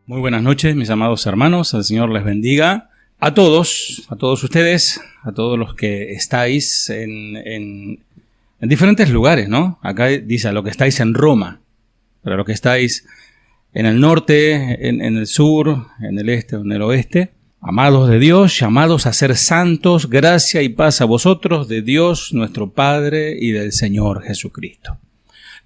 Muy buenas noches, mis amados hermanos. El Señor les bendiga a todos ustedes, a todos los que estáis en diferentes lugares, ¿no? Acá dice a los que estáis en Roma, pero a los que estáis en el norte, en el sur, en el este o en el oeste. Amados de Dios, llamados a ser santos, gracia y paz a vosotros, de Dios nuestro Padre y del Señor Jesucristo.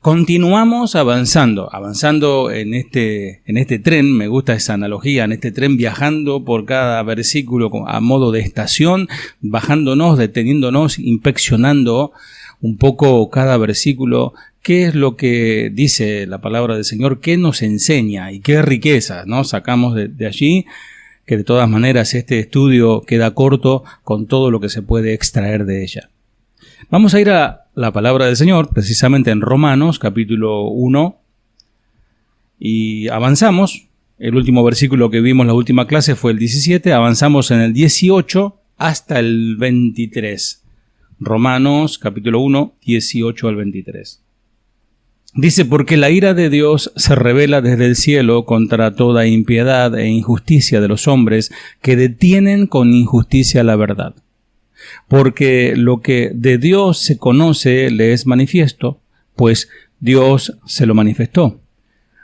Continuamos avanzando en este tren, me gusta esa analogía, en este tren viajando por cada versículo a modo de estación, bajándonos, deteniéndonos, inspeccionando un poco cada versículo, qué es lo que dice la palabra del Señor, qué nos enseña y qué riqueza, ¿no? Sacamos de allí, que de todas maneras este estudio queda corto con todo lo que se puede extraer de ella. Vamos a ir a la palabra del Señor, precisamente en Romanos, capítulo 1, y avanzamos. El último versículo que vimos en la última clase fue el 17, avanzamos en el 18 hasta el 23. Romanos, capítulo 1, 18 al 23. Dice, porque la ira de Dios se revela desde el cielo contra toda impiedad e injusticia de los hombres que detienen con injusticia la verdad. Porque lo que de Dios se conoce le es manifiesto, pues Dios se lo manifestó.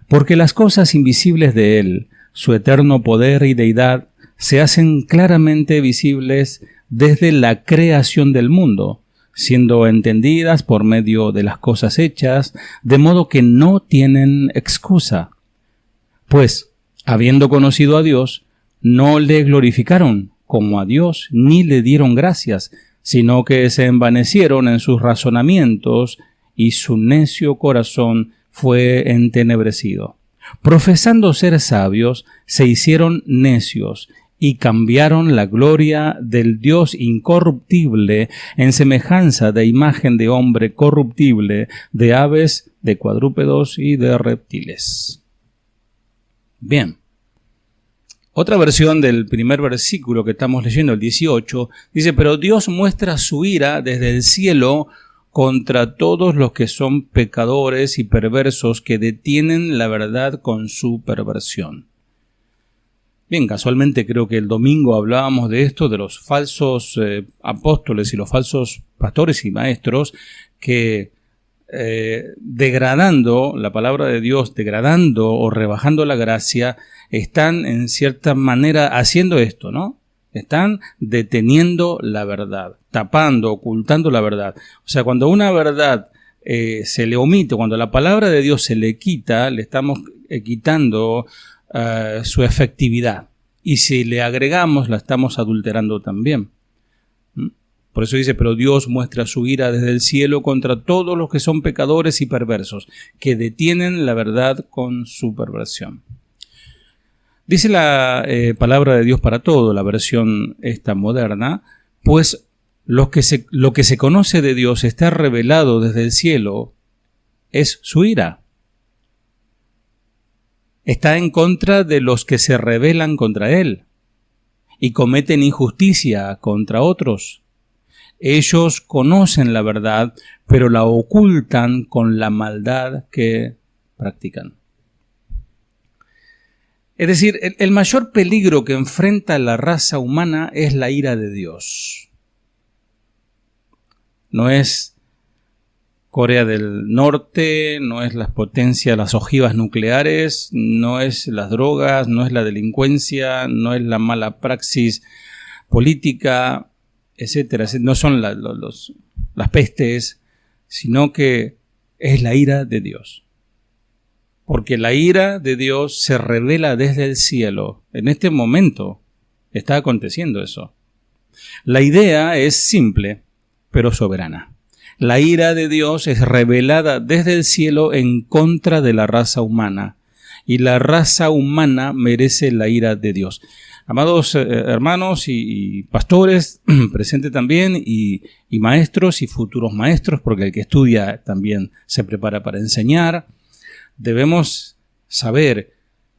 Porque las cosas invisibles de Él, su eterno poder y deidad, se hacen claramente visibles desde la creación del mundo, siendo entendidas por medio de las cosas hechas, de modo que no tienen excusa. Pues, habiendo conocido a Dios, no le glorificaron como a Dios, ni le dieron gracias, sino que se envanecieron en sus razonamientos, y su necio corazón fue entenebrecido. Profesando ser sabios, se hicieron necios, y cambiaron la gloria del Dios incorruptible en semejanza de imagen de hombre corruptible, de aves, de cuadrúpedos y de reptiles. Bien. Otra versión del primer versículo que estamos leyendo, el 18, dice, pero Dios muestra su ira desde el cielo contra todos los que son pecadores y perversos que detienen la verdad con su perversión. Bien, casualmente creo que el domingo hablábamos de esto, de los falsos apóstoles y los falsos pastores y maestros que degradando la palabra de Dios, degradando o rebajando la gracia, están en cierta manera haciendo esto, ¿no? Están deteniendo la verdad, tapando, ocultando la verdad. O sea, cuando una verdad se le omite, cuando la palabra de Dios se le quita, le estamos quitando su efectividad. Y si le agregamos, la estamos adulterando también. Por eso dice, pero Dios muestra su ira desde el cielo contra todos los que son pecadores y perversos, que detienen la verdad con su perversión. Dice la palabra de Dios para todo, la versión esta moderna, pues lo que se conoce de Dios está revelado desde el cielo, es su ira. Está en contra de los que se rebelan contra Él y cometen injusticia contra otros. Ellos conocen la verdad, pero la ocultan con la maldad que practican. Es decir, el mayor peligro que enfrenta la raza humana es la ira de Dios. No es Corea del Norte, no es las potencias, las ojivas nucleares, no es las drogas, no es la delincuencia, no es la mala praxis política, etcétera. No son las pestes, sino que es la ira de Dios. Porque la ira de Dios se revela desde el cielo. En este momento está aconteciendo eso. La idea es simple, pero soberana. La ira de Dios es revelada desde el cielo en contra de la raza humana. Y la raza humana merece la ira de Dios. Amados hermanos y pastores, presentes también, y maestros y futuros maestros, porque el que estudia también se prepara para enseñar, debemos saber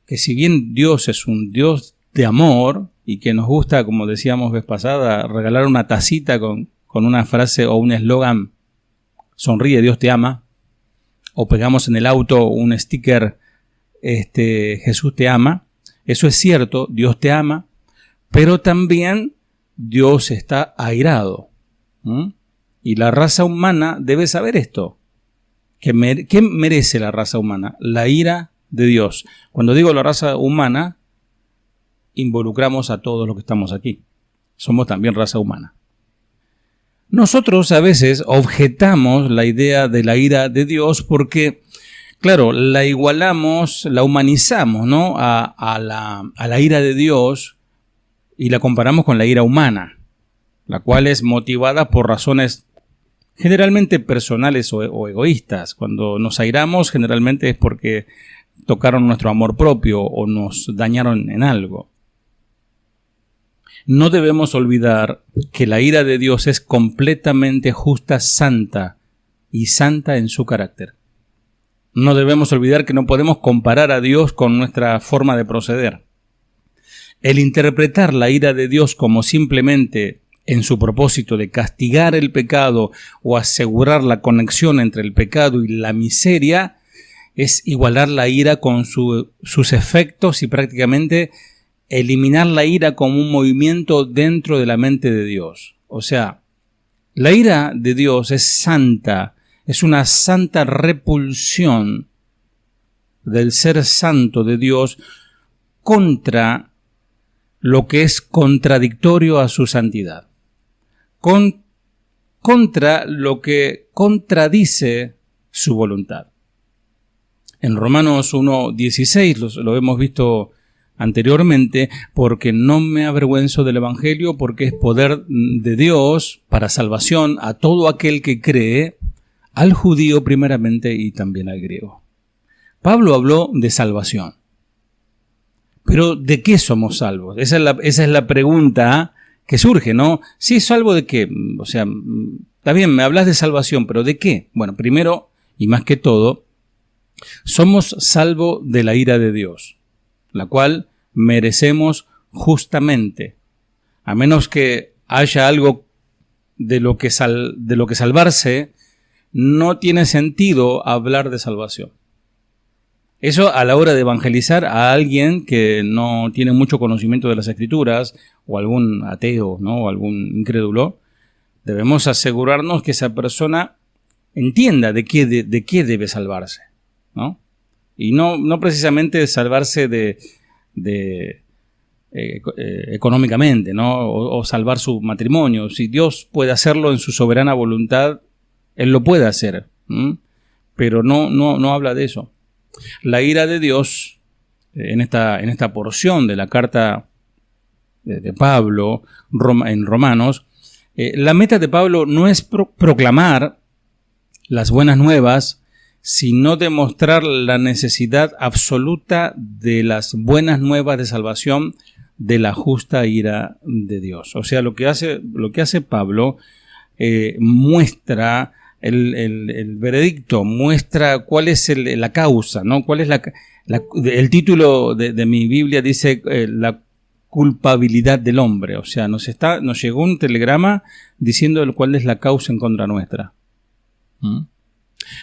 que si bien Dios es un Dios de amor y que nos gusta, como decíamos vez pasada, regalar una tacita con una frase o un eslogan, sonríe, Dios te ama, o pegamos en el auto un sticker, Jesús te ama, Eso es cierto, Dios te ama, pero también Dios está airado. Y la raza humana debe saber esto. ¿Qué merece la raza humana? La ira de Dios. Cuando digo la raza humana, involucramos a todos los que estamos aquí. Somos también raza humana. Nosotros a veces objetamos la idea de la ira de Dios porque, claro, la igualamos, la humanizamos, ¿no? a la ira de Dios y la comparamos con la ira humana, la cual es motivada por razones generalmente personales o egoístas. Cuando nos airamos, generalmente es porque tocaron nuestro amor propio o nos dañaron en algo. No debemos olvidar que la ira de Dios es completamente justa, santa y santa en su carácter. No debemos olvidar que no podemos comparar a Dios con nuestra forma de proceder. El interpretar la ira de Dios como simplemente en su propósito de castigar el pecado o asegurar la conexión entre el pecado y la miseria es igualar la ira con sus efectos y prácticamente eliminar la ira como un movimiento dentro de la mente de Dios. O sea, la ira de Dios es santa, es una santa repulsión del ser santo de Dios contra lo que es contradictorio a su santidad, contra lo que contradice su voluntad. En Romanos 1:16 lo hemos visto anteriormente, porque no me avergüenzo del Evangelio, porque es poder de Dios para salvación a todo aquel que cree, al judío primeramente y también al griego. Pablo habló de salvación. Pero ¿de qué somos salvos? Esa es la pregunta que surge, ¿no? ¿Sí, salvo de qué? O sea, está bien, me hablas de salvación, pero ¿de qué? Bueno, primero, y más que todo, somos salvos de la ira de Dios, la cual merecemos justamente, a menos que haya algo de lo que salvarse, no tiene sentido hablar de salvación. Eso a la hora de evangelizar a alguien que no tiene mucho conocimiento de las Escrituras, o algún ateo, ¿no? O algún incrédulo, debemos asegurarnos que esa persona entienda de qué debe salvarse, ¿no? Y no precisamente salvarse económicamente, ¿no? O salvar su matrimonio. Si Dios puede hacerlo en su soberana voluntad, Él lo puede hacer, pero no habla de eso. La ira de Dios, en esta porción de la carta de Pablo en Romanos, la meta de Pablo no es proclamar las buenas nuevas, sino demostrar la necesidad absoluta de las buenas nuevas de salvación de la justa ira de Dios. O sea, lo que hace Pablo muestra el veredicto, muestra cuál es la causa, ¿no? Cuál es el título de mi Biblia dice la culpabilidad del hombre. O sea, nos llegó un telegrama diciendo cuál es la causa en contra nuestra.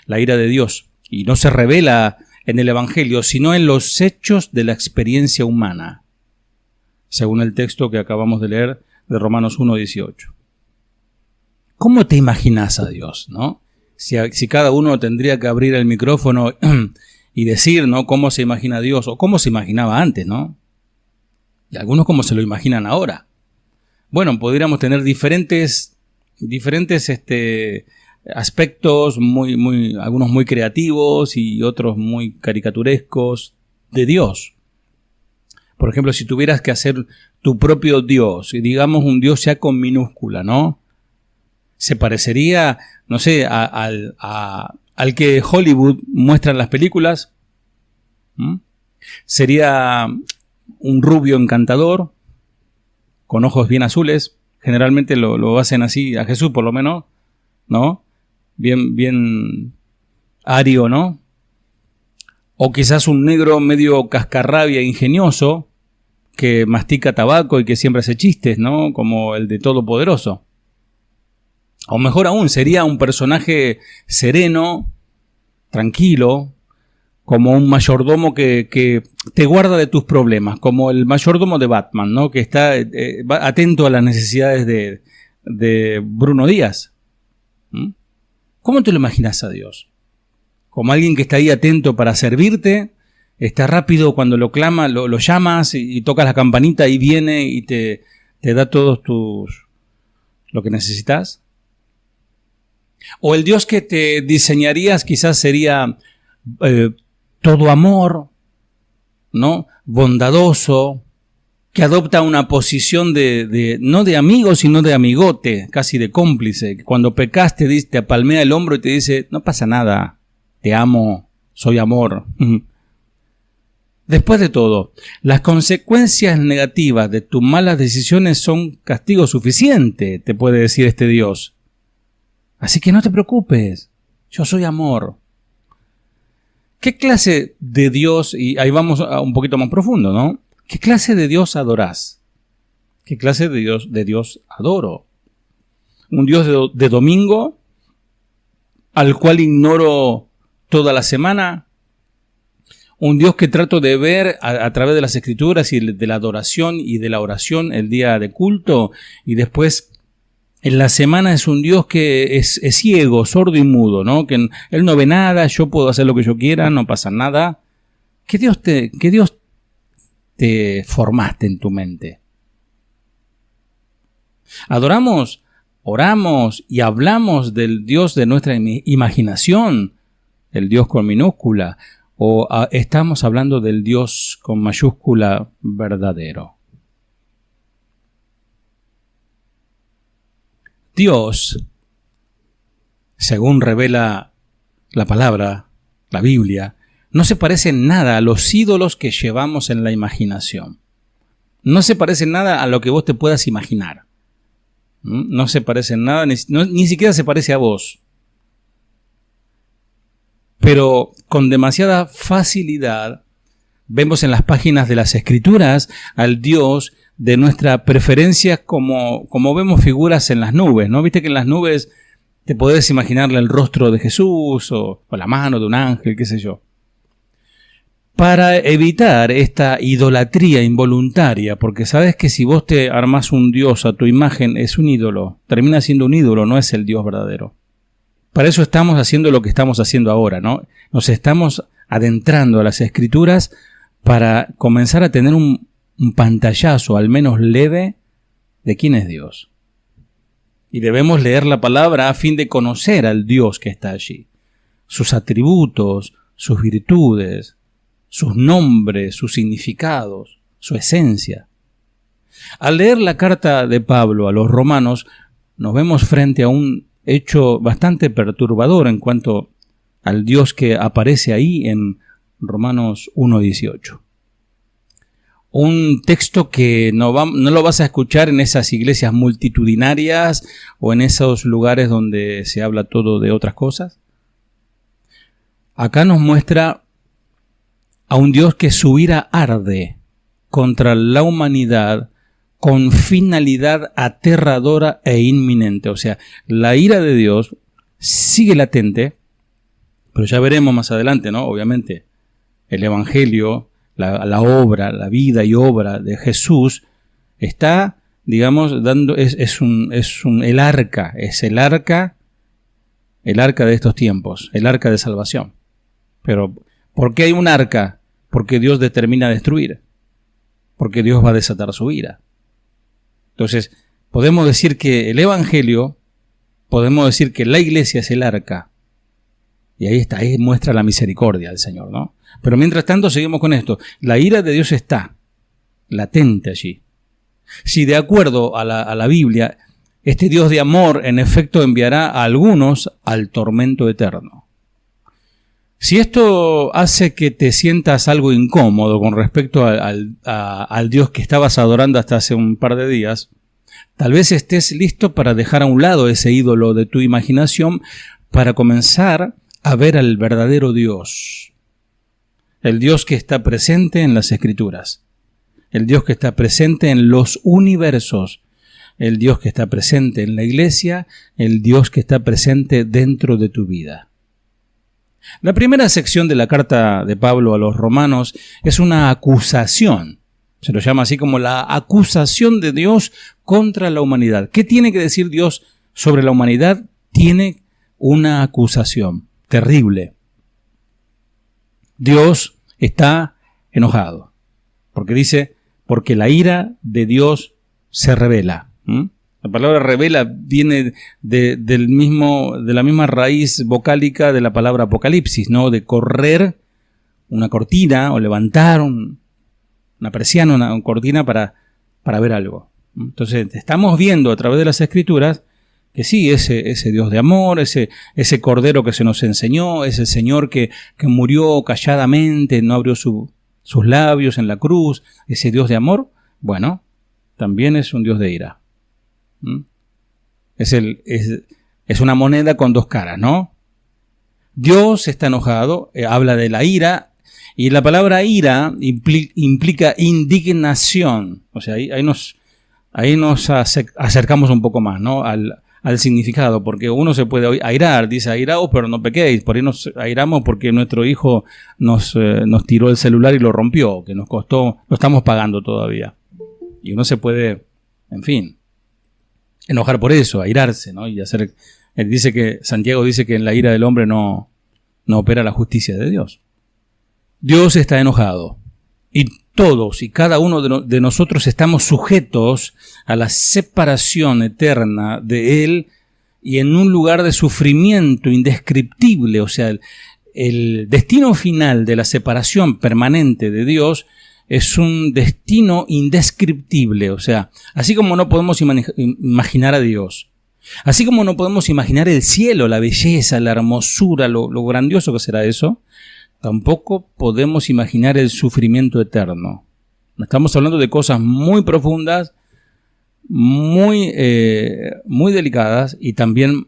La ira de Dios. Y no se revela en el Evangelio, sino en los hechos de la experiencia humana, según el texto que acabamos de leer de Romanos 1:18. ¿Cómo te imaginas a Dios, no? Si cada uno tendría que abrir el micrófono y decir, ¿no?, cómo se imagina a Dios, o cómo se imaginaba antes, ¿no? Y algunos cómo se lo imaginan ahora. Bueno, podríamos tener diferentes aspectos, algunos muy creativos y otros muy caricaturescos de Dios. Por ejemplo, si tuvieras que hacer tu propio Dios, y digamos un Dios ya con minúscula, ¿no? Se parecería, no sé, al que Hollywood muestra en las películas. Sería un rubio encantador, con ojos bien azules. Generalmente lo hacen así, a Jesús por lo menos, ¿no? Bien ario, ¿no? O quizás un negro medio cascarrabia, ingenioso, que mastica tabaco y que siempre hace chistes, ¿no? Como el de Todopoderoso. O mejor aún, sería un personaje sereno, tranquilo, como un mayordomo que te guarda de tus problemas, como el mayordomo de Batman, ¿no? Que está atento a las necesidades de Bruno Díaz. ¿Mm? ¿Cómo te lo imaginas a Dios? Como alguien que está ahí atento para servirte, está rápido cuando lo clama, lo llamas y tocas la campanita y viene y te da todos lo que necesitas. O el Dios que te diseñarías quizás sería todo amor, ¿no? Bondadoso, que adopta una posición no de amigo, sino de amigote, casi de cómplice. Cuando pecas te palmea el hombro y te dice, no pasa nada, te amo, soy amor. Después de todo, las consecuencias negativas de tus malas decisiones son castigo suficiente, te puede decir este Dios. Así que no te preocupes, yo soy amor. ¿Qué clase de Dios, y ahí vamos a un poquito más profundo, ¿no? ¿Qué clase de Dios adorás? ¿Qué clase de Dios adoro? ¿Un Dios de domingo al cual ignoro toda la semana? ¿Un Dios que trato de ver a través de las Escrituras y de la adoración y de la oración el día de culto? Y después en la semana es un Dios que es ciego, sordo y mudo, ¿no? Que Él no ve nada, yo puedo hacer lo que yo quiera, no pasa nada. ¿Qué Dios te formaste en tu mente? Adoramos, oramos y hablamos del Dios de nuestra imaginación, el Dios con minúscula, o estamos hablando del Dios con mayúscula verdadero. Dios, según revela la palabra, la Biblia, no se parece en nada a los ídolos que llevamos en la imaginación. No se parece en nada a lo que vos te puedas imaginar. No se parece en nada, ni siquiera se parece a vos. Pero con demasiada facilidad vemos en las páginas de las Escrituras al Dios de nuestra preferencia como vemos figuras en las nubes, ¿no? Viste que en las nubes te podés imaginarle el rostro de Jesús o la mano de un ángel, qué sé yo. Para evitar esta idolatría involuntaria, porque sabes que si vos te armás un Dios a tu imagen, es un ídolo, termina siendo un ídolo, no es el Dios verdadero. Para eso estamos haciendo lo que estamos haciendo ahora, ¿no? Nos estamos adentrando a las Escrituras para comenzar a tener un pantallazo, al menos leve, de quién es Dios. Y debemos leer la palabra a fin de conocer al Dios que está allí. Sus atributos, sus virtudes, sus nombres, sus significados, su esencia. Al leer la carta de Pablo a los romanos, nos vemos frente a un hecho bastante perturbador en cuanto al Dios que aparece ahí en Romanos 1:18. Un texto que no lo vas a escuchar en esas iglesias multitudinarias o en esos lugares donde se habla todo de otras cosas. Acá nos muestra a un Dios que su ira arde contra la humanidad con finalidad aterradora e inminente. O sea, la ira de Dios sigue latente, pero ya veremos más adelante, ¿no? Obviamente, el Evangelio, la obra, la vida y obra de Jesús está, digamos, dando, es el arca de estos tiempos, el arca de salvación. Pero, ¿por qué hay un arca? Porque Dios determina destruir, porque Dios va a desatar su ira. Entonces, podemos decir que el Evangelio, podemos decir que la iglesia es el arca. Y ahí está, ahí muestra la misericordia del Señor, ¿no? Pero mientras tanto seguimos con esto. La ira de Dios está latente allí. Si de acuerdo a la Biblia, este Dios de amor en efecto enviará a algunos al tormento eterno. Si esto hace que te sientas algo incómodo con respecto al Dios que estabas adorando hasta hace un par de días, tal vez estés listo para dejar a un lado ese ídolo de tu imaginación para comenzar a ver al verdadero Dios. El Dios que está presente en las Escrituras. El Dios que está presente en los universos. El Dios que está presente en la iglesia. El Dios que está presente dentro de tu vida. La primera sección de la carta de Pablo a los romanos es una acusación. Se lo llama así como la acusación de Dios contra la humanidad. ¿Qué tiene que decir Dios sobre la humanidad? Tiene una acusación terrible. Dios está enojado. Porque dice, porque la ira de Dios se revela. La palabra revela viene de la misma raíz vocálica de la palabra apocalipsis, ¿no? De correr una cortina o levantar una persiana, una cortina para ver algo. Entonces, estamos viendo a través de las Escrituras que sí, ese Dios de amor, ese Cordero que se nos enseñó, ese Señor que murió calladamente, no abrió sus labios en la cruz, ese Dios de amor, bueno, también es un Dios de ira. Es una moneda con dos caras, ¿no? Dios está enojado, habla de la ira, y la palabra ira implica indignación. O sea, ahí nos acercamos un poco más, ¿no? Al significado, porque uno se puede airar, dice airaos, pero no pequéis. Por ahí nos airamos porque nuestro hijo nos tiró el celular y lo rompió, que nos costó, lo estamos pagando todavía. Y uno se puede, en fin, enojar por eso, airarse, ¿no? Y Santiago dice que en la ira del hombre no opera la justicia de Dios. Dios está enojado y todos y cada uno de nosotros estamos sujetos a la separación eterna de Él y en un lugar de sufrimiento indescriptible. O sea, el destino final de la separación permanente de Dios es un destino indescriptible. O sea, así como no podemos imaginar a Dios, así como no podemos imaginar el cielo, la belleza, la hermosura, lo grandioso que será eso, tampoco podemos imaginar el sufrimiento eterno. Estamos hablando de cosas muy profundas, muy delicadas y también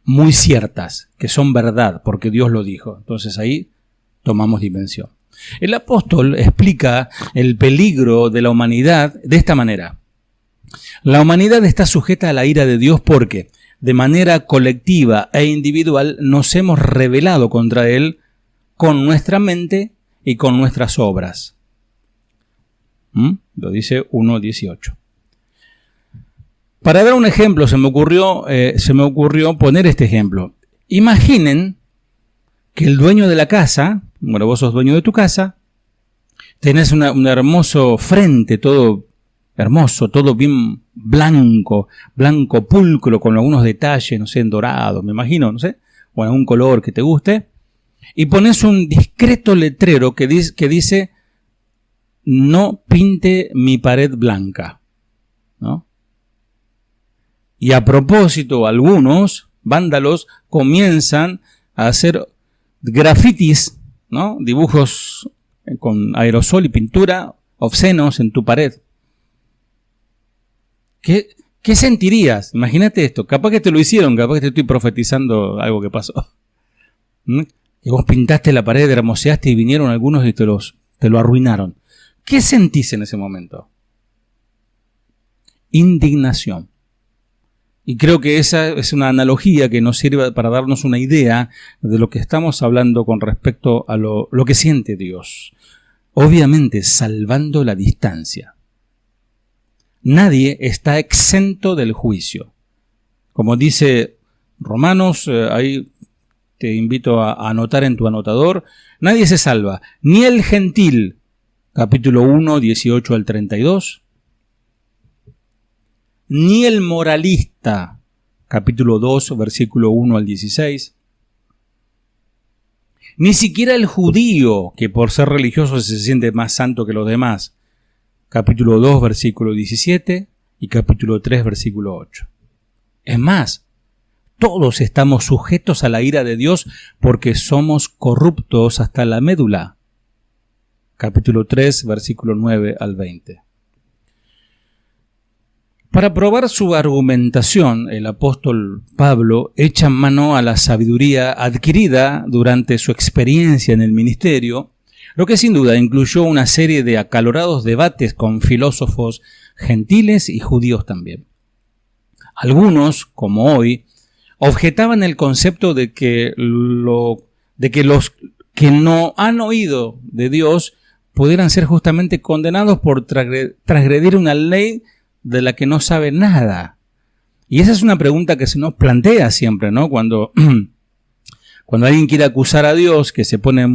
muy ciertas, que son verdad, porque Dios lo dijo. Entonces ahí tomamos dimensión. El apóstol explica el peligro de la humanidad de esta manera. La humanidad está sujeta a la ira de Dios porque, de manera colectiva e individual, nos hemos rebelado contra Él con nuestra mente y con nuestras obras. Lo dice 1:18. Para dar un ejemplo, se me ocurrió poner este ejemplo. Imaginen que el dueño de la casa, bueno, vos sos dueño de tu casa, tenés un hermoso frente, todo hermoso, todo bien blanco pulcro, con algunos detalles, no sé, en dorado, me imagino, no sé, o en algún color que te guste, y pones un discreto letrero que dice no pinte mi pared blanca, ¿no? Y a propósito, algunos vándalos comienzan a hacer grafitis, ¿no? Dibujos con aerosol y pintura obscenos en tu pared. ¿Qué sentirías? Imagínate esto. Capaz que te lo hicieron, capaz que te estoy profetizando algo que pasó. Que vos pintaste la pared, hermoseaste y vinieron algunos y te lo arruinaron. ¿Qué sentís en ese momento? Indignación. Y creo que esa es una analogía que nos sirve para darnos una idea de lo que estamos hablando con respecto a lo que siente Dios. Obviamente, salvando la distancia. Nadie está exento del juicio. Como dice Romanos, ahí te invito a anotar en tu anotador, nadie se salva, ni el gentil, capítulo 1, 18 al 32, ni el moralista, capítulo 2, versículo 1 al 16, ni siquiera el judío, que por ser religioso se siente más santo que los demás, capítulo 2, versículo 17 y capítulo 3, versículo 8. Es más, todos estamos sujetos a la ira de Dios porque somos corruptos hasta la médula. Capítulo 3, versículo 9 al 20. Para probar su argumentación, el apóstol Pablo echa mano a la sabiduría adquirida durante su experiencia en el ministerio, lo que sin duda incluyó una serie de acalorados debates con filósofos gentiles y judíos también. Algunos, como hoy, objetaban el concepto de que lo de que los que no han oído de Dios pudieran ser justamente condenados por transgredir una ley de la que no sabe nada. Y esa es una pregunta que se nos plantea siempre, ¿no? Cuando alguien quiere acusar a Dios, que se pone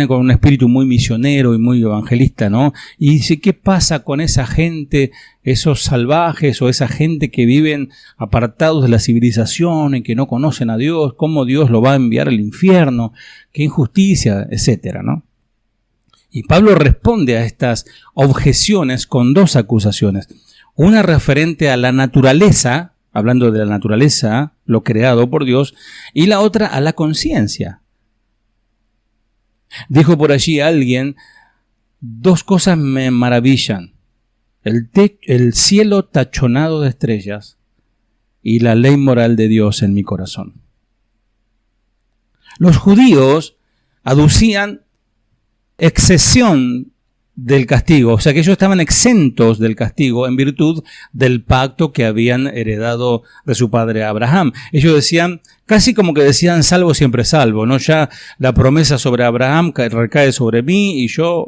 con un espíritu muy misionero y muy evangelista, ¿no? Y dice, ¿qué pasa con esa gente, esos salvajes o esa gente que viven apartados de la civilización y que no conocen a Dios? ¿Cómo Dios lo va a enviar al infierno? ¿Qué injusticia? Etcétera, ¿no? Y Pablo responde a estas objeciones con dos acusaciones. Una referente a la naturaleza, hablando de la naturaleza, lo creado por Dios, y la otra a la conciencia. Dijo por allí alguien, dos cosas me maravillan, el cielo tachonado de estrellas y la ley moral de Dios en mi corazón. Los judíos aducían excepción del castigo, o sea que ellos estaban exentos del castigo en virtud del pacto que habían heredado de su padre Abraham. Ellos decían, casi como que decían, salvo siempre salvo, ¿no? Ya la promesa sobre Abraham recae sobre mí y yo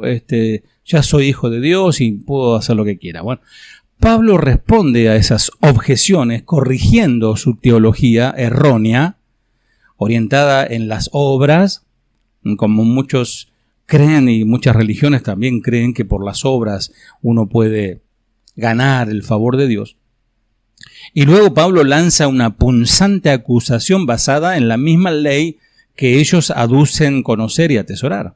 ya soy hijo de Dios y puedo hacer lo que quiera. Bueno, Pablo responde a esas objeciones corrigiendo su teología errónea, orientada en las obras, como muchos creen y muchas religiones también creen que por las obras uno puede ganar el favor de Dios. Y luego Pablo lanza una punzante acusación basada en la misma ley que ellos aducen conocer y atesorar.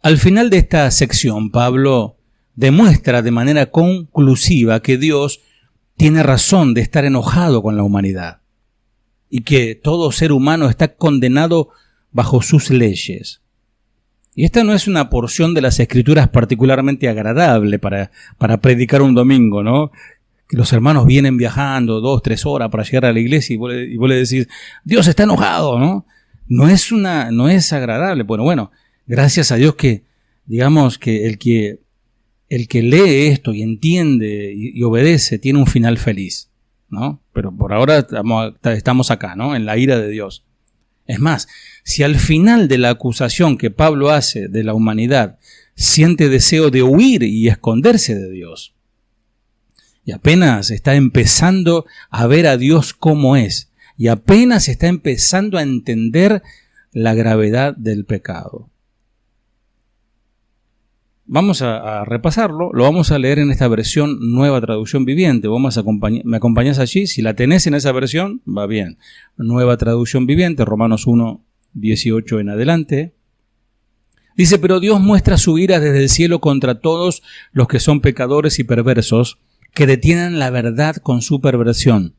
Al final de esta sección, Pablo demuestra de manera conclusiva que Dios tiene razón de estar enojado con la humanidad y que todo ser humano está condenado bajo sus leyes. Y esta no es una porción de las Escrituras particularmente agradable para predicar un domingo, ¿no? Que los hermanos vienen viajando 2-3 horas para llegar a la iglesia y vos le decís, Dios está enojado, ¿no? No es agradable. Bueno, gracias a Dios que, digamos, que el que lee esto y entiende y obedece tiene un final feliz, ¿no? Pero por ahora estamos acá, ¿no? En la ira de Dios. Es más, si al final de la acusación que Pablo hace de la humanidad siente deseo de huir y esconderse de Dios, y apenas está empezando a ver a Dios como es, y apenas está empezando a entender la gravedad del pecado. Vamos a repasarlo, lo vamos a leer en esta versión Nueva Traducción Viviente. ¿Me acompañás allí? Si la tenés en esa versión, va bien. Nueva Traducción Viviente, Romanos 1, 18 en adelante. Dice, pero Dios muestra su ira desde el cielo contra todos los que son pecadores y perversos, que detienen la verdad con su perversión.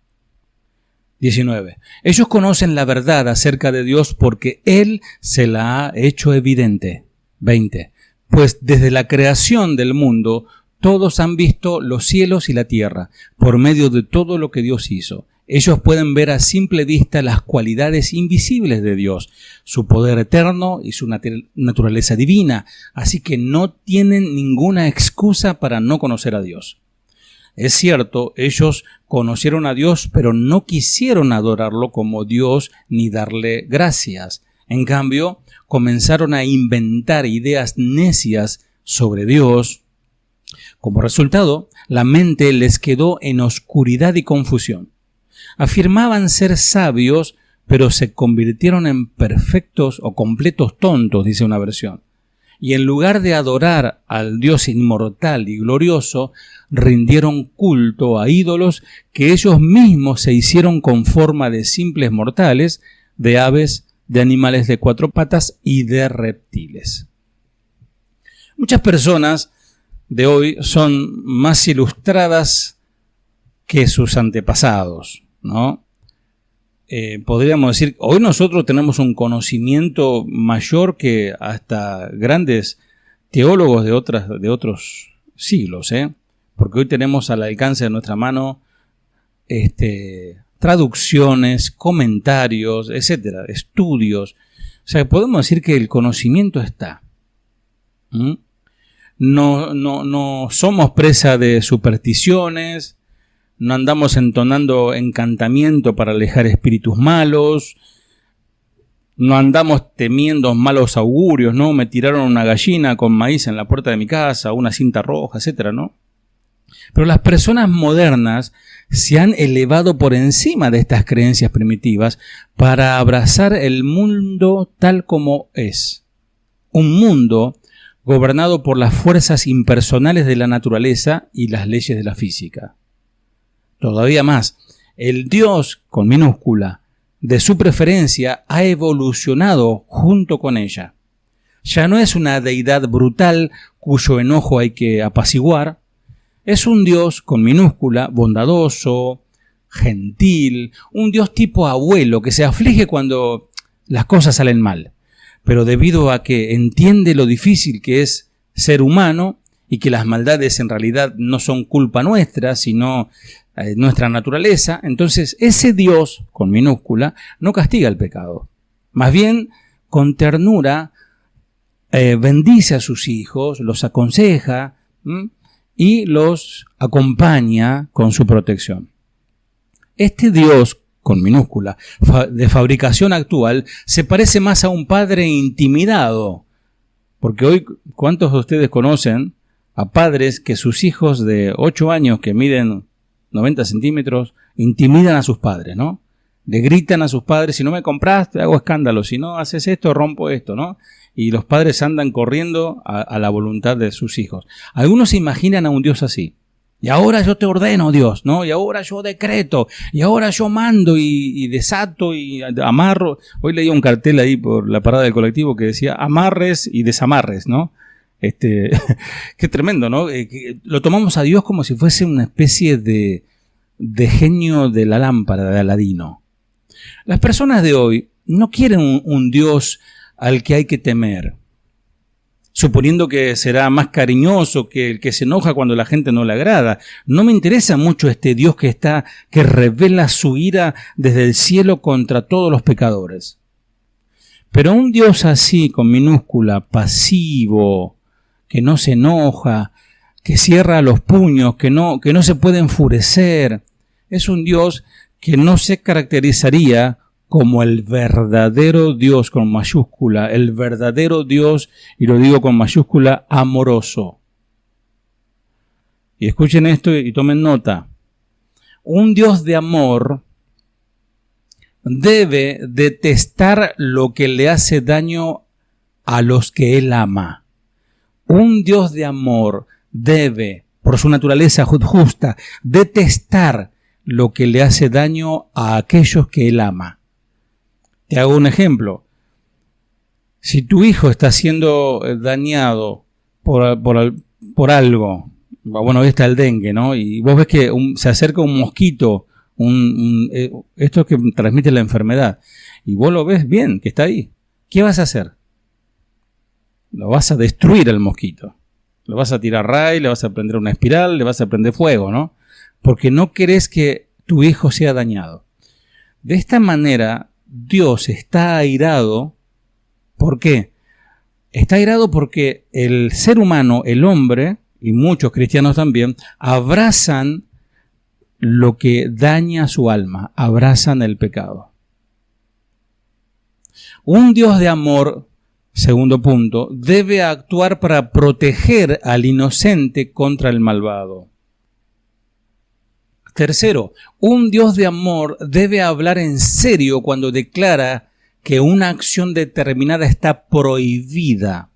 19. Ellos conocen la verdad acerca de Dios porque Él se la ha hecho evidente. 20. Pues desde la creación del mundo, todos han visto los cielos y la tierra, por medio de todo lo que Dios hizo. Ellos pueden ver a simple vista las cualidades invisibles de Dios, su poder eterno y su naturaleza divina, así que no tienen ninguna excusa para no conocer a Dios. Es cierto, ellos conocieron a Dios, pero no quisieron adorarlo como Dios ni darle gracias. En cambio, comenzaron a inventar ideas necias sobre Dios. Como resultado, la mente les quedó en oscuridad y confusión. Afirmaban ser sabios, pero se convirtieron en perfectos o completos tontos, dice una versión. Y en lugar de adorar al Dios inmortal y glorioso, rindieron culto a ídolos que ellos mismos se hicieron con forma de simples mortales, de aves, de animales de 4 patas y de reptiles. Muchas personas de hoy son más ilustradas que sus antepasados, ¿no? Podríamos decir, hoy nosotros tenemos un conocimiento mayor que hasta grandes teólogos de otros siglos, porque hoy tenemos al alcance de nuestra mano traducciones, comentarios, etcétera, estudios. O sea, podemos decir que el conocimiento está. No somos presa de supersticiones, no andamos entonando encantamiento para alejar espíritus malos, no andamos temiendo malos augurios, ¿no? Me tiraron una gallina con maíz en la puerta de mi casa, una cinta roja, etcétera, ¿no? Pero las personas modernas se han elevado por encima de estas creencias primitivas para abrazar el mundo tal como es. Un mundo gobernado por las fuerzas impersonales de la naturaleza y las leyes de la física. Todavía más, el Dios, con minúscula, de su preferencia ha evolucionado junto con ella. Ya no es una deidad brutal cuyo enojo hay que apaciguar. Es un Dios, con minúscula, bondadoso, gentil, un Dios tipo abuelo que se aflige cuando las cosas salen mal, pero debido a que entiende lo difícil que es ser humano y que las maldades en realidad no son culpa nuestra, sino nuestra naturaleza, entonces ese Dios, con minúscula, no castiga el pecado. Más bien, con ternura, bendice a sus hijos, los aconseja, y los acompaña con su protección. Este Dios, con minúscula, de fabricación actual, se parece más a un padre intimidado. Porque hoy, ¿cuántos de ustedes conocen a padres que sus hijos de 8 años que miden 90 centímetros intimidan a sus padres, ¿no? Le gritan a sus padres: si no me compras, te hago escándalo, si no haces esto, rompo esto, ¿no? Y los padres andan corriendo a la voluntad de sus hijos. Algunos se imaginan a un Dios así. Y ahora yo te ordeno, Dios, ¿no? Y ahora yo decreto, y ahora yo mando y desato y amarro. Hoy leí un cartel ahí por la parada del colectivo que decía amarres y desamarres, ¿no? Qué tremendo, ¿no? Lo tomamos a Dios como si fuese una especie de genio de la lámpara de Aladino. Las personas de hoy no quieren un Dios al que hay que temer, suponiendo que será más cariñoso que el que se enoja cuando la gente no le agrada. No me interesa mucho este Dios que revela su ira desde el cielo contra todos los pecadores. Pero un Dios así, con minúscula, pasivo, que no se enoja, que cierra los puños, que no se puede enfurecer, es un Dios que no se caracterizaría como el verdadero Dios con mayúscula, el verdadero Dios, y lo digo con mayúscula, amoroso. Y escuchen esto y tomen nota. Un Dios de amor debe detestar lo que le hace daño a los que Él ama. Un Dios de amor debe, por su naturaleza justa, detestar lo que le hace daño a aquellos que Él ama. Te hago un ejemplo. Si tu hijo está siendo dañado por algo, bueno, hoy está el dengue, ¿no? Y vos ves que se acerca un mosquito, esto que transmite la enfermedad, y vos lo ves bien, que está ahí. ¿Qué vas a hacer? Lo vas a destruir al mosquito. Lo vas a tirar ray, le vas a prender una espiral, le vas a prender fuego, ¿no? Porque no querés que tu hijo sea dañado. De esta manera, Dios está airado. ¿Por qué? Está airado porque el ser humano, el hombre, y muchos cristianos también, abrazan lo que daña su alma, abrazan el pecado. Un Dios de amor, segundo punto, debe actuar para proteger al inocente contra el malvado. Tercero, un Dios de amor debe hablar en serio cuando declara que una acción determinada está prohibida.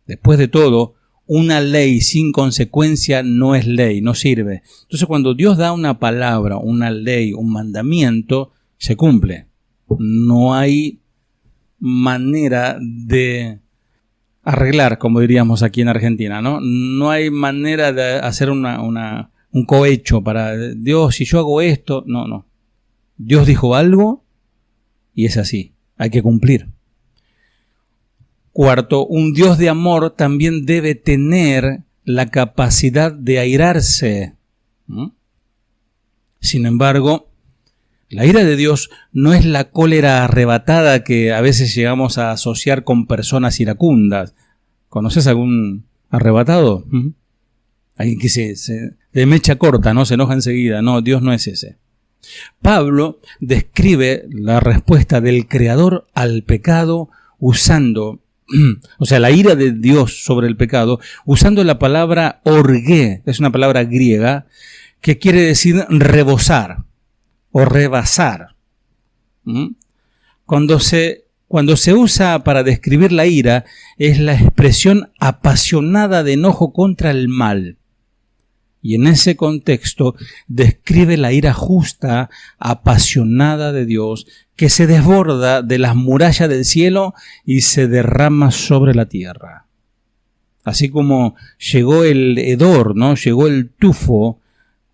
Después de todo, una ley sin consecuencia no es ley, no sirve. Entonces, cuando Dios da una palabra, una ley, un mandamiento, se cumple. No hay manera de arreglar, como diríamos aquí en Argentina, ¿no? No hay manera de hacer un cohecho para Dios, si yo hago esto, no. Dios dijo algo y es así, hay que cumplir. Cuarto, un Dios de amor también debe tener la capacidad de airarse. Sin embargo, la ira de Dios no es la cólera arrebatada que a veces llegamos a asociar con personas iracundas. ¿Conoces algún arrebatado? Alguien que de mecha corta, ¿no? Se enoja enseguida. No, Dios no es ese. Pablo describe la respuesta del Creador al pecado usando, o sea, la ira de Dios sobre el pecado, usando la palabra orgé, es una palabra griega, que quiere decir rebosar o rebasar. Cuando se usa para describir la ira, es la expresión apasionada de enojo contra el mal. Y en ese contexto describe la ira justa, apasionada de Dios, que se desborda de las murallas del cielo y se derrama sobre la tierra. Así como llegó el hedor, ¿no? Llegó el tufo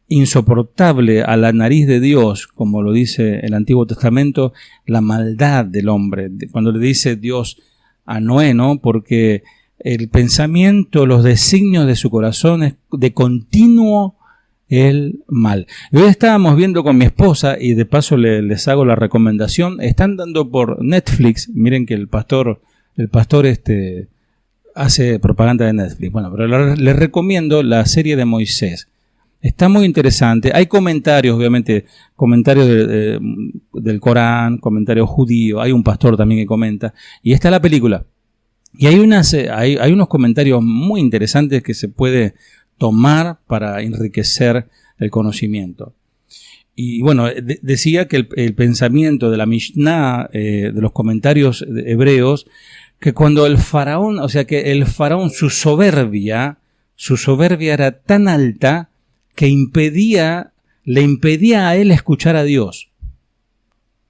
insoportable a la nariz de Dios, como lo dice el Antiguo Testamento, la maldad del hombre. Cuando le dice Dios a Noé, ¿no? Porque el pensamiento, los designios de su corazón es de continuo el mal. Y hoy estábamos viendo con mi esposa, y de paso les hago la recomendación, están dando por Netflix, miren que el pastor hace propaganda de Netflix. Bueno, pero les recomiendo la serie de Moisés. Está muy interesante. Hay comentarios, obviamente, comentarios del Corán, comentarios judíos. Hay un pastor también que comenta. Y está la película. Y hay unos comentarios muy interesantes que se puede tomar para enriquecer el conocimiento. Y bueno, decía que el pensamiento de la Mishnah, de los comentarios hebreos, que cuando el faraón, su soberbia era tan alta que le impedía a él escuchar a Dios.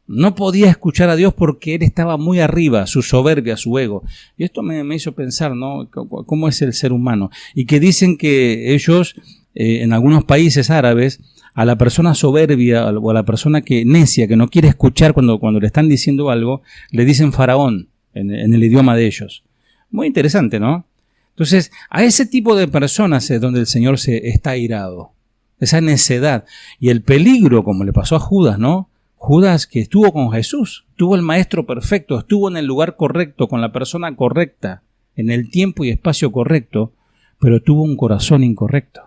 No podía escuchar a Dios porque él estaba muy arriba, su soberbia, su ego. Y esto me hizo pensar, ¿no? ¿Cómo es el ser humano? Y que dicen que ellos, en algunos países árabes, a la persona soberbia o a la persona necia, que no quiere escuchar cuando le están diciendo algo, le dicen faraón en el idioma de ellos. Muy interesante, ¿no? Entonces, a ese tipo de personas es donde el Señor se está airado. Esa necedad. Y el peligro, como le pasó a Judas, ¿no? Judas, que estuvo con Jesús, tuvo el maestro perfecto, estuvo en el lugar correcto, con la persona correcta, en el tiempo y espacio correcto, pero tuvo un corazón incorrecto.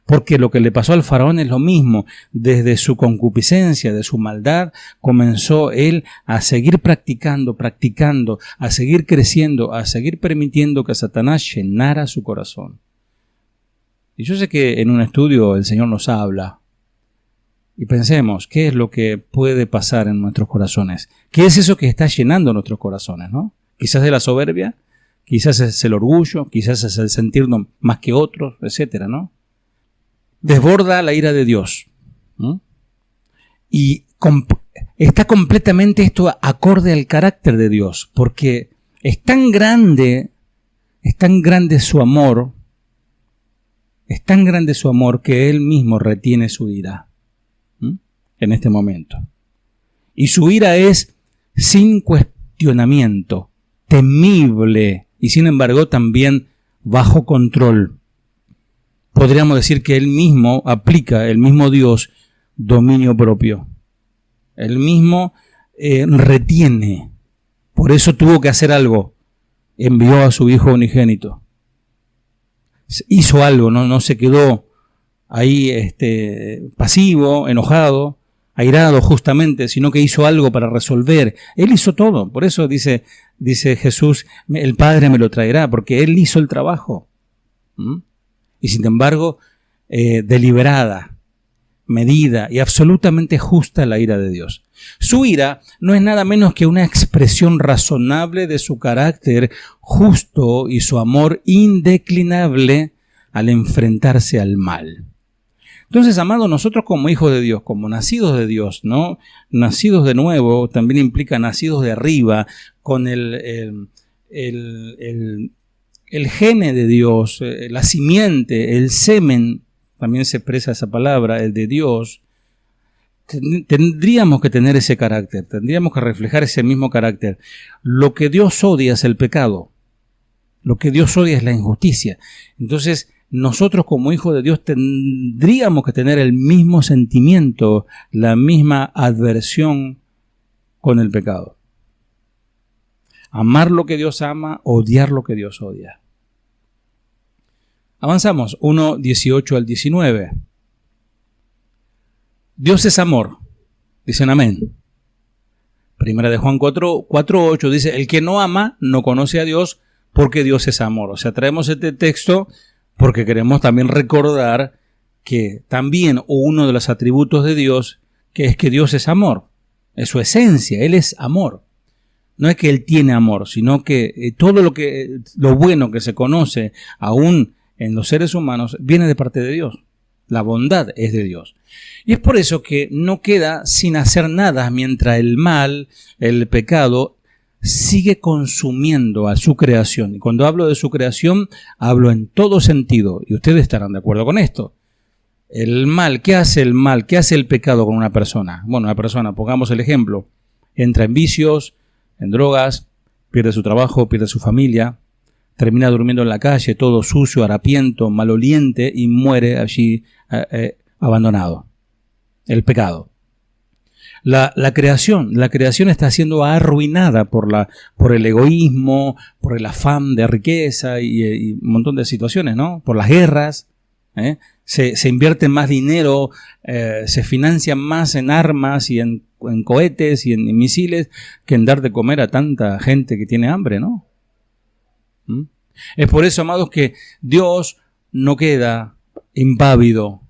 Porque lo que le pasó al faraón es lo mismo. Desde su concupiscencia, de su maldad, comenzó él a seguir practicando, a seguir creciendo, a seguir permitiendo que Satanás llenara su corazón. Y yo sé que en un estudio el Señor nos habla. Y pensemos, ¿qué es lo que puede pasar en nuestros corazones? ¿Qué es eso que está llenando nuestros corazones, no? Quizás es la soberbia, quizás es el orgullo, quizás es el sentirnos más que otros, etcétera, ¿no? Desborda la ira de Dios. Y está completamente esto acorde al carácter de Dios, porque es tan grande su amor, que Él mismo retiene su ira en este momento. Y su ira es sin cuestionamiento, temible y sin embargo también bajo control. Podríamos decir que Él mismo aplica, el mismo Dios, dominio propio. Él mismo retiene. Por eso tuvo que hacer algo. Envió a su Hijo unigénito. Hizo algo, no se quedó ahí pasivo, enojado, airado justamente, sino que hizo algo para resolver. Él hizo todo. Por eso dice Jesús, el Padre me lo traerá, porque Él hizo el trabajo. Y sin embargo, deliberada, medida y absolutamente justa la ira de Dios. Su ira no es nada menos que una expresión razonable de su carácter justo y su amor indeclinable al enfrentarse al mal. Entonces, amados, nosotros como hijos de Dios, como nacidos de Dios, ¿no? Nacidos de nuevo, también implica nacidos de arriba, con el gene de Dios, la simiente, el semen, también se expresa esa palabra, el de Dios. Tendríamos que tener ese carácter, tendríamos que reflejar ese mismo carácter. Lo que Dios odia es el pecado, lo que Dios odia es la injusticia. Entonces, nosotros como hijos de Dios tendríamos que tener el mismo sentimiento, la misma adversión con el pecado. Amar lo que Dios ama, odiar lo que Dios odia. Avanzamos, 1, 18 al 19. Dios es amor. Dicen amén. Primera de Juan 4, 8 dice, el que no ama no conoce a Dios porque Dios es amor. O sea, traemos este texto porque queremos también recordar que también uno de los atributos de Dios, que es que Dios es amor. Es su esencia, Él es amor. No es que Él tiene amor, sino que todo lo bueno que se conoce aún en los seres humanos viene de parte de Dios. La bondad es de Dios. Y es por eso que no queda sin hacer nada mientras el mal, el pecado, sigue consumiendo a su creación. Y cuando hablo de su creación, hablo en todo sentido. Y ustedes estarán de acuerdo con esto. El mal, ¿qué hace el mal? ¿Qué hace el pecado con una persona? Bueno, una persona, pongamos el ejemplo, entra en vicios, en drogas, pierde su trabajo, pierde su familia, termina durmiendo en la calle, todo sucio, harapiento, maloliente y muere allí abandonado. El pecado. La creación está siendo arruinada por el egoísmo, por el afán de riqueza y un montón de situaciones, ¿no? Por las guerras. Se invierte más dinero, se financia más en armas y en cohetes y en misiles que en dar de comer a tanta gente que tiene hambre, ¿no? Es por eso, amados, que Dios no queda impávido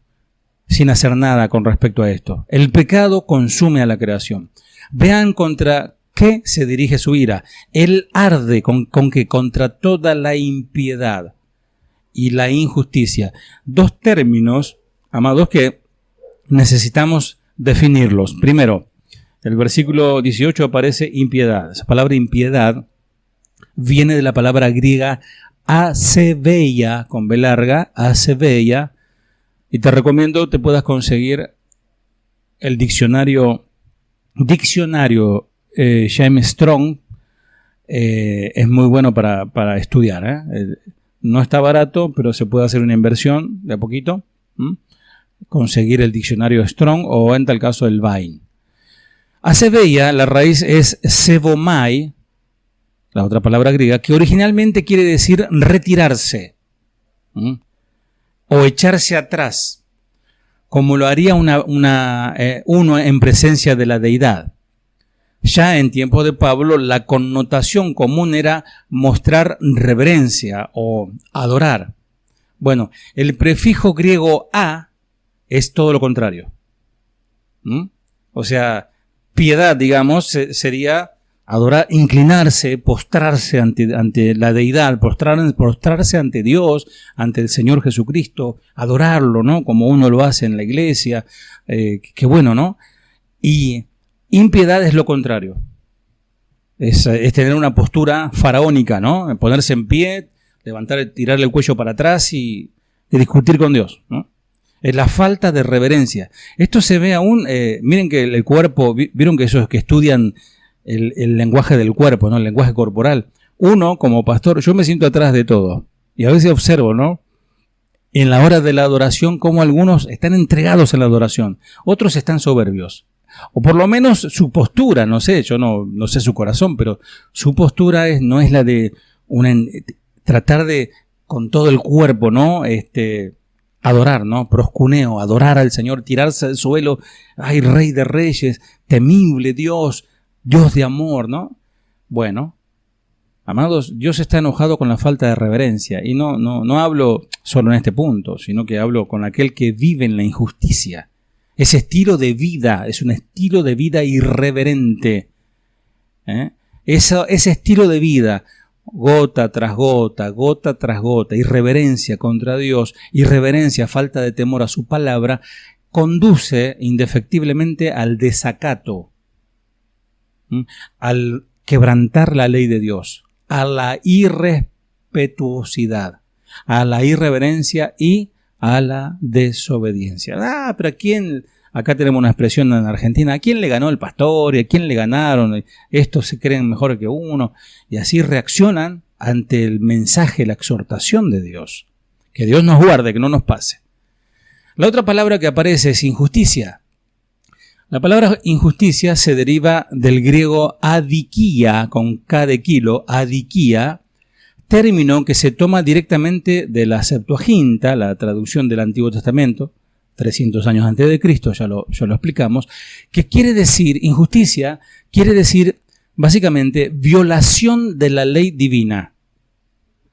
sin hacer nada con respecto a esto. El pecado consume a la creación. Vean contra qué se dirige su ira. Él arde con que contra toda la impiedad y la injusticia. Dos términos, amados, que necesitamos definirlos. Primero, el versículo 18 aparece impiedad. Esa palabra impiedad viene de la palabra griega asebeia, con B larga, asebeia, y te recomiendo te puedas conseguir el diccionario James Strong. Es muy bueno para estudiar, No está barato, pero se puede hacer una inversión de a poquito. Conseguir el diccionario Strong o en tal caso el Vine. Asebeia, la raíz es sebomai, la otra palabra griega, que originalmente quiere decir retirarse o echarse atrás, como lo haría uno en presencia de la deidad. Ya en tiempos de Pablo, la connotación común era mostrar reverencia o adorar. Bueno, el prefijo griego a es todo lo contrario. O sea, piedad, digamos, sería adorar, inclinarse, postrarse ante la deidad, postrarse ante Dios, ante el Señor Jesucristo, adorarlo, ¿no? Como uno lo hace en la iglesia. Qué bueno, ¿no? Y impiedad es lo contrario. Es tener una postura faraónica, ¿no? Ponerse en pie, tirarle el cuello para atrás y discutir con Dios, ¿no? Es la falta de reverencia. Esto se ve aún, miren que el cuerpo, vieron que esos que estudian el lenguaje del cuerpo, ¿no? El lenguaje corporal. Uno, como pastor, yo me siento atrás de todo. Y a veces observo, ¿no? En la hora de la adoración, como algunos están entregados en la adoración. Otros están soberbios. O por lo menos su postura, no sé, yo no sé su corazón, pero su postura no es la de tratar de, con todo el cuerpo, ¿no? Adorar, ¿no? Proscuneo, adorar al Señor, tirarse al suelo. ¡Ay, Rey de Reyes! Temible Dios, Dios de amor, ¿no? Bueno, amados, Dios está enojado con la falta de reverencia. Y no hablo solo en este punto, sino que hablo con aquel que vive en la injusticia. Ese estilo de vida es un estilo de vida irreverente. Ese estilo de vida, gota tras gota, irreverencia contra Dios, irreverencia, falta de temor a su palabra, conduce indefectiblemente al desacato, al quebrantar la ley de Dios, a la irrespetuosidad, a la irreverencia y a la desobediencia. Pero ¿a quién? Acá tenemos una expresión en Argentina. ¿A quién le ganó el pastor? ¿Y a quién le ganaron? Estos se creen mejor que uno. Y así reaccionan ante el mensaje, la exhortación de Dios. Que Dios nos guarde, que no nos pase. La otra palabra que aparece es injusticia. La palabra injusticia se deriva del griego adikia, con K de kilo, adikia, término que se toma directamente de la Septuaginta, la traducción del Antiguo Testamento, 300 años antes de Cristo, ya lo explicamos, que quiere decir, injusticia, quiere decir básicamente violación de la ley divina.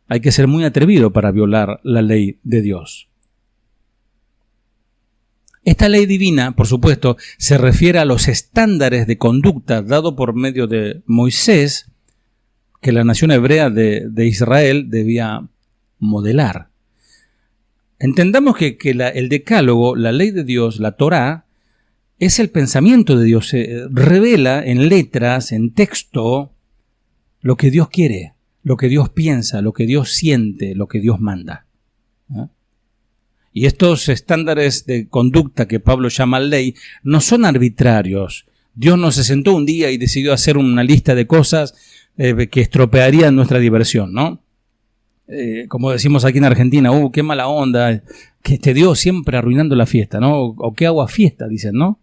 Hay que ser muy atrevido para violar la ley de Dios. Esta ley divina, por supuesto, se refiere a los estándares de conducta dados por medio de Moisés, que la nación hebrea de Israel debía modelar. Entendamos que el decálogo, la ley de Dios, la Torá, es el pensamiento de Dios. Se revela en letras, en texto, lo que Dios quiere, lo que Dios piensa, lo que Dios siente, lo que Dios manda. ¿Eh? Y estos estándares de conducta que Pablo llama ley no son arbitrarios. Dios no se sentó un día y decidió hacer una lista de cosas que estropearían nuestra diversión, ¿no? Como decimos aquí en Argentina, qué mala onda, que te dio siempre arruinando la fiesta, ¿no? O qué hago a fiesta, dicen, ¿no?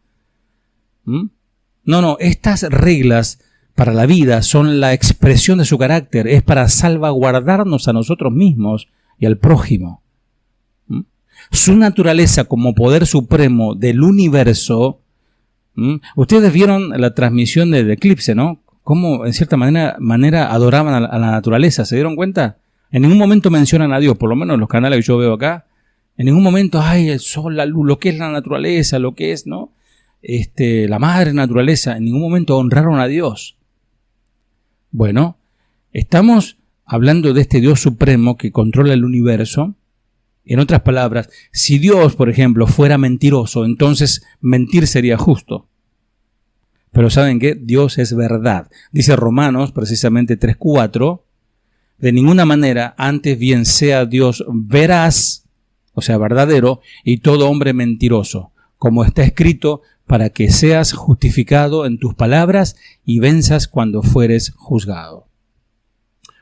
No, estas reglas para la vida son la expresión de su carácter, es para salvaguardarnos a nosotros mismos y al prójimo. Su naturaleza como poder supremo del universo. Ustedes vieron la transmisión del eclipse, ¿no? Cómo en cierta manera adoraban a la naturaleza, ¿se dieron cuenta? En ningún momento mencionan a Dios, por lo menos en los canales que yo veo acá. En ningún momento, el sol, la luz, lo que es la naturaleza, lo que es, ¿no? La madre naturaleza, en ningún momento honraron a Dios. Bueno, estamos hablando de este Dios supremo que controla el universo. En otras palabras, si Dios, por ejemplo, fuera mentiroso, entonces mentir sería justo. Pero ¿saben qué? Dios es verdad. Dice Romanos, precisamente 3:4, de ninguna manera, antes bien sea Dios veraz, o sea, verdadero, y todo hombre mentiroso, como está escrito, para que seas justificado en tus palabras y venzas cuando fueres juzgado.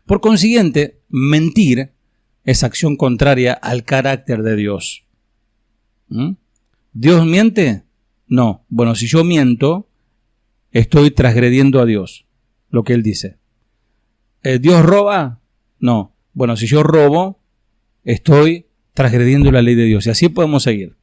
Por consiguiente, mentir es acción contraria al carácter de Dios. ¿Dios miente? No. Bueno, si yo miento, estoy transgrediendo a Dios, lo que Él dice. ¿Dios roba? No. Bueno, si yo robo, estoy transgrediendo la ley de Dios. Y así podemos seguir.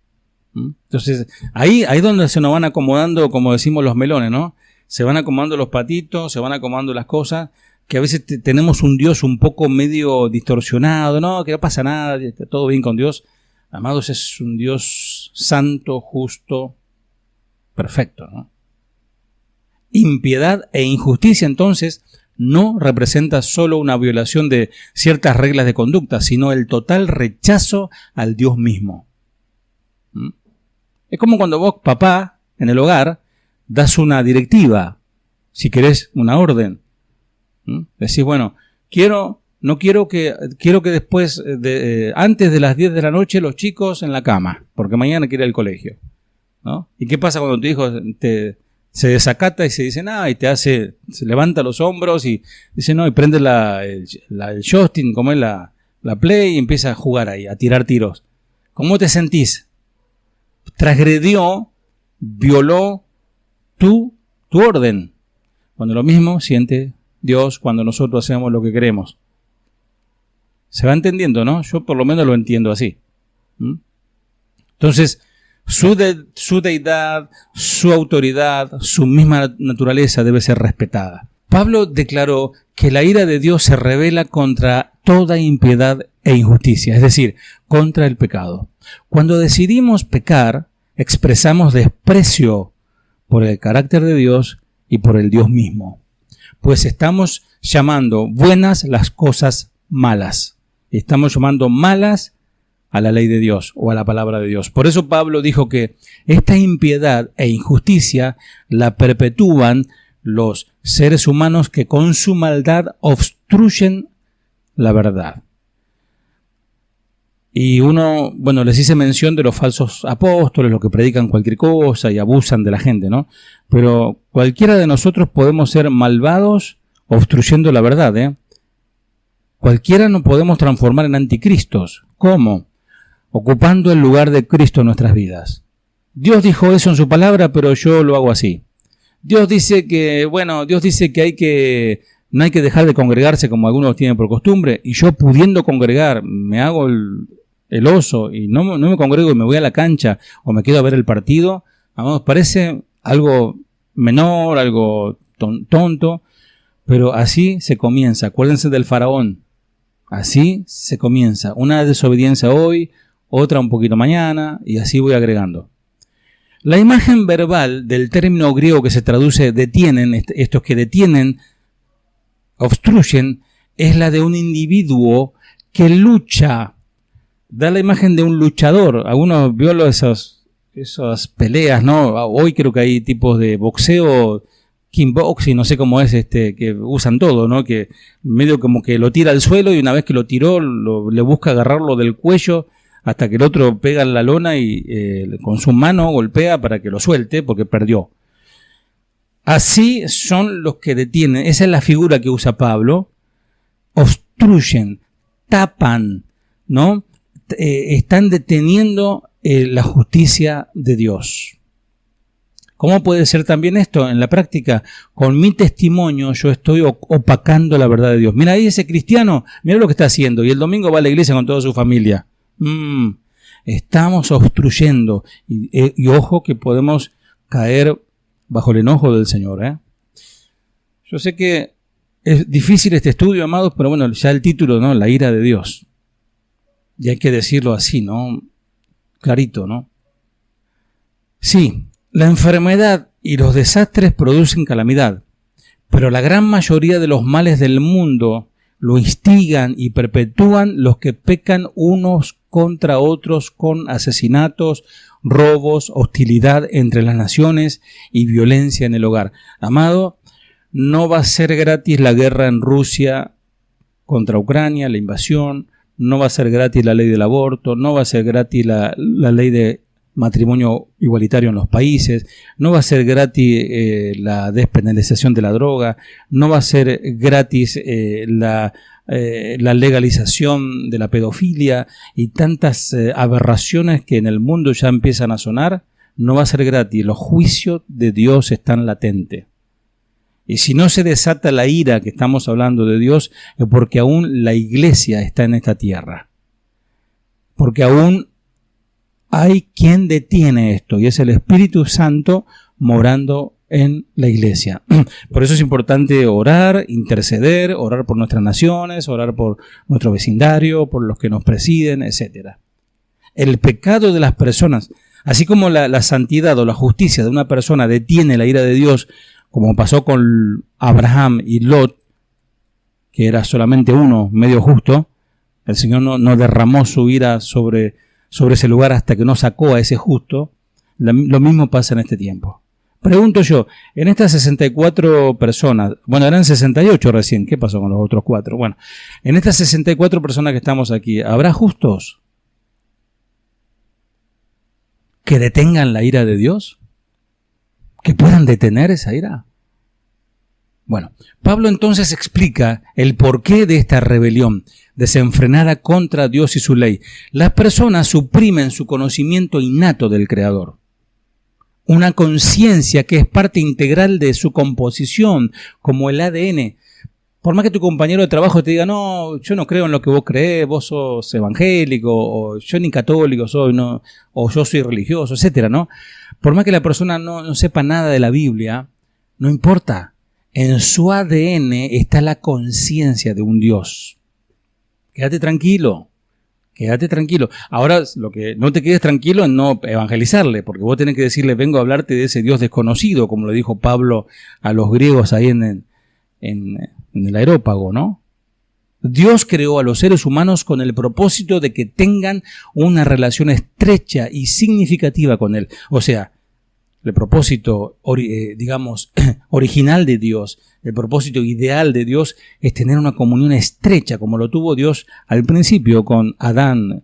Entonces, ahí es donde se nos van acomodando, como decimos los melones, ¿no? Se van acomodando los patitos, se van acomodando las cosas, que a veces tenemos un Dios un poco medio distorsionado, ¿no? Que no pasa nada, está todo bien con Dios. Amados, es un Dios santo, justo, perfecto, ¿no? Impiedad e injusticia, entonces, no representa solo una violación de ciertas reglas de conducta, sino el total rechazo al Dios mismo. Es como cuando vos, papá, en el hogar, das una directiva, si querés una orden. Decís, bueno, quiero que después, antes de las 10 de la noche, los chicos en la cama, porque mañana quiere ir al colegio, ¿no? ¿Y qué pasa cuando tu hijo se desacata y se dice nada y se levanta los hombros y dice no, y prende el joystick, como es la play, y empieza a jugar ahí, a tirar tiros? ¿Cómo te sentís? Transgredió, violó tu orden. Cuando lo mismo siente Dios cuando nosotros hacemos lo que queremos. ¿Se va entendiendo, no? Yo por lo menos lo entiendo así. Entonces, su deidad, su autoridad, su misma naturaleza debe ser respetada. Pablo declaró que la ira de Dios se revela contra toda impiedad e injusticia, es decir, contra el pecado. Cuando decidimos pecar, expresamos desprecio por el carácter de Dios y por el Dios mismo, pues estamos llamando buenas las cosas malas. Estamos llamando malas a la ley de Dios o a la palabra de Dios. Por eso Pablo dijo que esta impiedad e injusticia la perpetúan los seres humanos que con su maldad obstruyen la verdad. Y les hice mención de los falsos apóstoles, los que predican cualquier cosa y abusan de la gente, ¿no? Pero cualquiera de nosotros podemos ser malvados obstruyendo la verdad, ¿eh? Cualquiera nos podemos transformar en anticristos. ¿Cómo? Ocupando el lugar de Cristo en nuestras vidas. Dios dijo eso en su palabra, pero yo lo hago así. Dios dice que hay que no hay que dejar de congregarse como algunos tienen por costumbre, y yo pudiendo congregar, me hago el oso y no me congrego y me voy a la cancha o me quedo a ver el partido, amados, parece algo menor, algo tonto, pero así se comienza. Acuérdense del faraón. Así se comienza. Una desobediencia hoy, otra un poquito mañana, y así voy agregando. La imagen verbal del término griego que se traduce detienen, estos que detienen, obstruyen, es la de un individuo que lucha. Da la imagen de un luchador. Algunos vio esas peleas, ¿no? Hoy creo que hay tipos de boxeo, kickboxing, no sé cómo es, que usan todo, ¿no? Que medio como que lo tira al suelo y una vez que lo tiró, le busca agarrarlo del cuello hasta que el otro pega en la lona y con su mano golpea para que lo suelte porque perdió. Así son los que detienen. Esa es la figura que usa Pablo. Obstruyen, tapan, ¿no? Están deteniendo la justicia de Dios. ¿Cómo puede ser también esto? En la práctica, con mi testimonio yo estoy opacando la verdad de Dios. Mira ahí ese cristiano, mira lo que está haciendo. Y el domingo va a la iglesia con toda su familia. Estamos obstruyendo. Y ojo que podemos caer bajo el enojo del Señor. Yo sé que es difícil este estudio, amados, pero bueno, ya el título, ¿no? La ira de Dios. Y hay que decirlo así, ¿no? Clarito, ¿no? Sí, la enfermedad y los desastres producen calamidad, pero la gran mayoría de los males del mundo lo instigan y perpetúan los que pecan unos contra otros con asesinatos, robos, hostilidad entre las naciones y violencia en el hogar. Amado, no va a ser gratis la guerra en Rusia contra Ucrania, la invasión. No va a ser gratis la ley del aborto, no va a ser gratis la ley de matrimonio igualitario en los países, no va a ser gratis la despenalización de la droga, no va a ser gratis la legalización de la pedofilia y tantas aberraciones que en el mundo ya empiezan a sonar. No va a ser gratis, los juicios de Dios están latentes. Y si no se desata la ira que estamos hablando de Dios, es porque aún la iglesia está en esta tierra. Porque aún hay quien detiene esto, y es el Espíritu Santo morando en la iglesia. Por eso es importante orar, interceder, orar por nuestras naciones, orar por nuestro vecindario, por los que nos presiden, etc. El pecado de las personas, así como la santidad o la justicia de una persona detiene la ira de Dios, como pasó con Abraham y Lot, que era solamente uno, medio justo, el Señor no derramó su ira sobre ese lugar hasta que no sacó a ese justo. Lo mismo pasa en este tiempo. Pregunto yo, en estas 64 personas, bueno, eran 68 recién, ¿qué pasó con los otros 4? Bueno, en estas 64 personas que estamos aquí, ¿habrá justos que detengan la ira de Dios? ¿Que puedan detener esa ira? Bueno, Pablo entonces explica el porqué de esta rebelión desenfrenada contra Dios y su ley. Las personas suprimen su conocimiento innato del Creador, una conciencia que es parte integral de su composición, como el ADN. Por más que tu compañero de trabajo te diga, no, yo no creo en lo que vos creés, vos sos evangélico, o yo ni católico soy, no, o yo soy religioso, etcétera, ¿no? Por más que la persona no sepa nada de la Biblia, no importa. En su ADN está la conciencia de un Dios. Quédate tranquilo, quédate tranquilo. Ahora, lo que no te quedes tranquilo es no evangelizarle, porque vos tenés que decirle, vengo a hablarte de ese Dios desconocido, como le dijo Pablo a los griegos ahí en el Areópago, ¿no? Dios creó a los seres humanos con el propósito de que tengan una relación estrecha y significativa con Él. O sea, el propósito, original de Dios, el propósito ideal de Dios es tener una comunión estrecha, como lo tuvo Dios al principio con Adán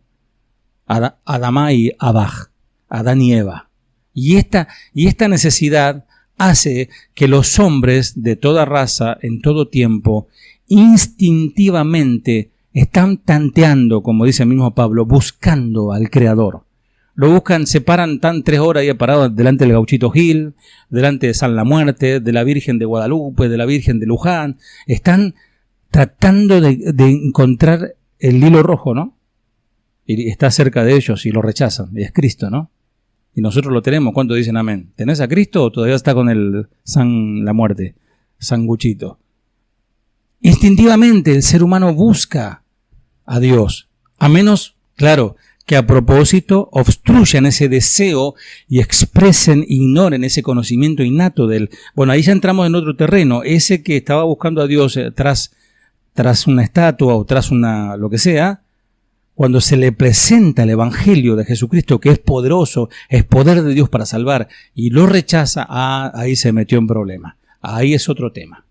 y Abaj, Adán y Eva. Y esta necesidad hace que los hombres de toda raza, en todo tiempo, instintivamente están tanteando, como dice el mismo Pablo, buscando al Creador. Lo buscan, se paran, están 3 horas ahí parados delante del Gauchito Gil, delante de San La Muerte, de la Virgen de Guadalupe, de la Virgen de Luján. Están tratando de encontrar el hilo rojo, ¿no? Y está cerca de ellos y lo rechazan. Y es Cristo, ¿no? Y nosotros lo tenemos. ¿Cuántos dicen amén? ¿Tenés a Cristo o todavía está con el San La Muerte? San Guchito. Instintivamente el ser humano busca a Dios. A menos, claro, que a propósito obstruyan ese deseo y expresen, ignoren ese conocimiento innato del... Bueno, ahí ya entramos en otro terreno. Ese que estaba buscando a Dios tras una estatua o tras una lo que sea, cuando se le presenta el Evangelio de Jesucristo, que es poderoso, es poder de Dios para salvar, y lo rechaza, ahí se metió en problema. Ahí es otro tema.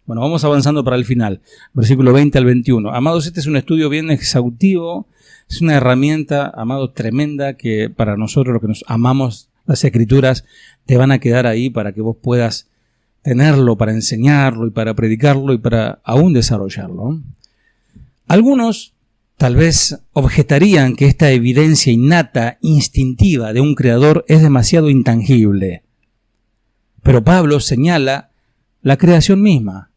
Bueno, vamos avanzando para el final. Versículo 20 al 21. Amados, este es un estudio bien exhaustivo. Es una herramienta, amados, tremenda, que para nosotros, los que nos amamos las Escrituras, te van a quedar ahí para que vos puedas tenerlo, para enseñarlo y para predicarlo y para aún desarrollarlo. Algunos tal vez objetarían que esta evidencia innata, instintiva de un creador es demasiado intangible. Pero Pablo señala la creación misma.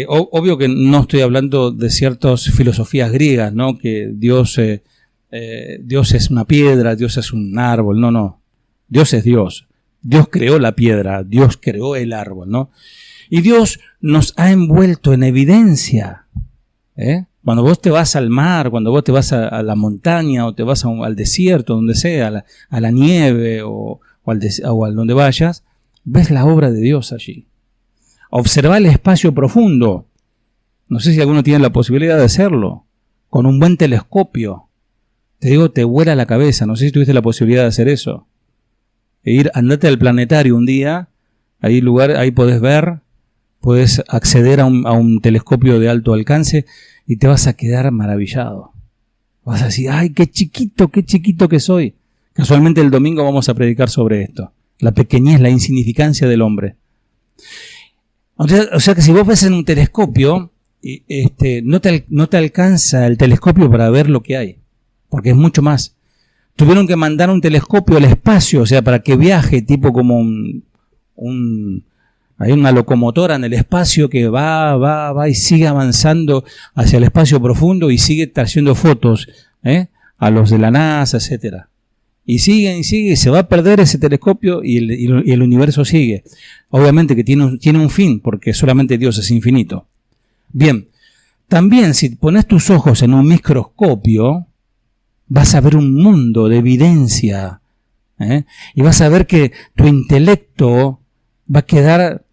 Obvio que no estoy hablando de ciertas filosofías griegas, ¿no? Que Dios es una piedra, Dios es un árbol. No. Dios es Dios. Dios creó la piedra, Dios creó el árbol, ¿no? Y Dios nos ha envuelto en evidencia. Cuando vos te vas al mar, cuando vos te vas a la montaña o te vas al desierto, donde sea, a la nieve o al donde vayas, ves la obra de Dios allí. Observa el espacio profundo. No sé si alguno tiene la posibilidad de hacerlo. Con un buen telescopio. Te digo, te vuela la cabeza. No sé si tuviste la posibilidad de hacer eso. Andate al planetario un día. Hay lugar, ahí podés ver. Puedes acceder a un telescopio de alto alcance y te vas a quedar maravillado. Vas a decir, ¡ay, qué chiquito que soy! Casualmente el domingo vamos a predicar sobre esto. La pequeñez, la insignificancia del hombre. O sea que si vos ves en un telescopio, no te alcanza el telescopio para ver lo que hay, porque es mucho más. Tuvieron que mandar un telescopio al espacio, o sea, para que viaje, tipo como hay una locomotora en el espacio que va y sigue avanzando hacia el espacio profundo y sigue trayendo fotos, a los de la NASA, etcétera. Y sigue, y se va a perder ese telescopio y el universo sigue. Obviamente que tiene un fin, porque solamente Dios es infinito. Bien, también si pones tus ojos en un microscopio, vas a ver un mundo de evidencia. Y vas a ver que tu intelecto va a quedar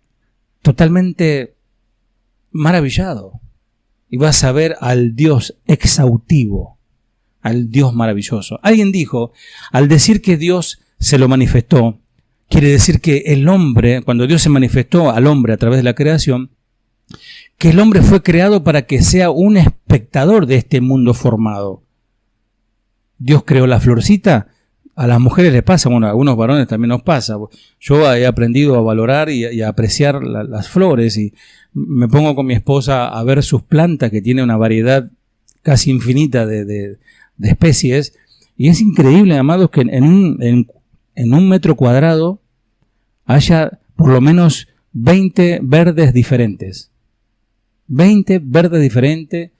totalmente maravillado. Y vas a ver al Dios exhaustivo, al Dios maravilloso. Alguien dijo, al decir que Dios se lo manifestó, quiere decir que el hombre, cuando Dios se manifestó al hombre a través de la creación, que el hombre fue creado para que sea un espectador de este mundo formado. Dios creó la florcita, a las mujeres les pasa, bueno, a algunos varones también nos pasa. Yo he aprendido a valorar y a apreciar las flores y me pongo con mi esposa a ver sus plantas, que tiene una variedad casi infinita de especies, y es increíble, amados, que en un metro cuadrado haya por lo menos 20 verdes diferentes. 20 verdes diferentes,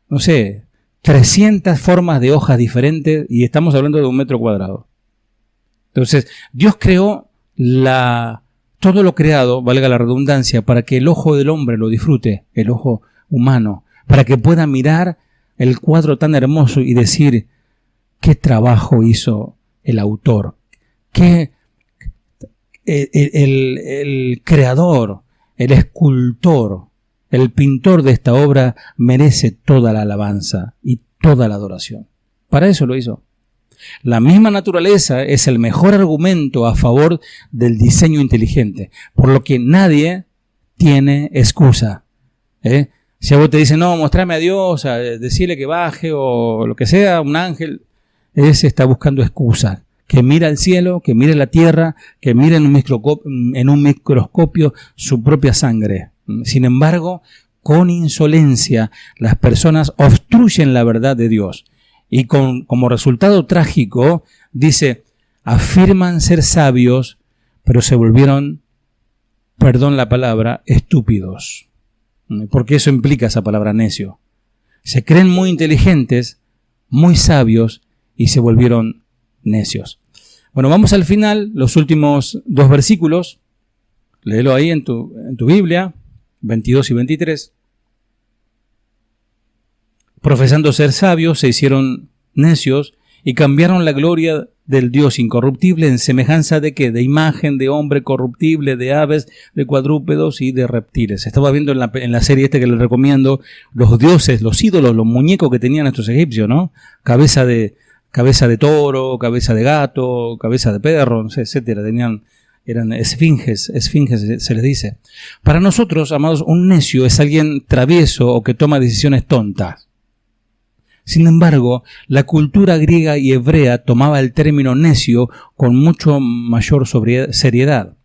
no sé, 300 formas de hojas diferentes, y estamos hablando de un metro cuadrado. Entonces, Dios creó todo lo creado, valga la redundancia, para que el ojo del hombre lo disfrute, el ojo humano, para que pueda mirar el cuadro tan hermoso y decir, qué trabajo hizo el autor, qué el creador, el escultor, el pintor de esta obra merece toda la alabanza y toda la adoración. Para eso lo hizo. La misma naturaleza es el mejor argumento a favor del diseño inteligente, por lo que nadie tiene excusa. Si a vos te dicen, no, mostrame a Dios, decirle que baje o lo que sea, un ángel, ese está buscando excusa. Que mira al cielo, que mire la tierra, que mire en un microscopio su propia sangre. Sin embargo, con insolencia, las personas obstruyen la verdad de Dios Y como resultado trágico, dice, afirman ser sabios, pero se volvieron, perdón la palabra, estúpidos. Porque eso implica esa palabra necio. Se creen muy inteligentes, muy sabios, y se volvieron necios. Bueno, vamos al final, los últimos 2 versículos. Léelo ahí en tu Biblia, 22 y 23. Profesando ser sabios, se hicieron necios y cambiaron la gloria del Dios incorruptible en semejanza de ¿qué? De imagen de hombre corruptible, de aves, de cuadrúpedos y de reptiles. Estaba viendo en la serie que les recomiendo, los dioses, los ídolos, los muñecos que tenían estos egipcios, ¿no? Cabeza de toro, cabeza de gato, cabeza de perro, no sé, etcétera. Eran esfinges se les dice. Para nosotros, amados, un necio es alguien travieso o que toma decisiones tontas. Sin embargo, la cultura griega y hebrea tomaba el término necio con mucho mayor seriedad.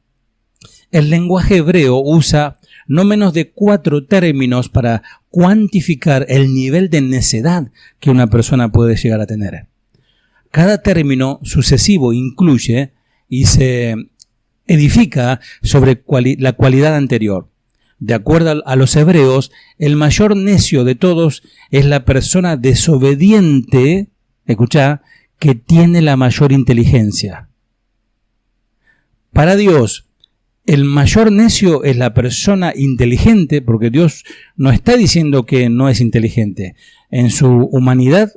El lenguaje hebreo usa no menos de 4 términos para cuantificar el nivel de necedad que una persona puede llegar a tener. Cada término sucesivo incluye y se edifica sobre la cualidad anterior. De acuerdo a los hebreos, el mayor necio de todos es la persona desobediente, escuchá, que tiene la mayor inteligencia. Para Dios, el mayor necio es la persona inteligente, porque Dios no está diciendo que no es inteligente. En su humanidad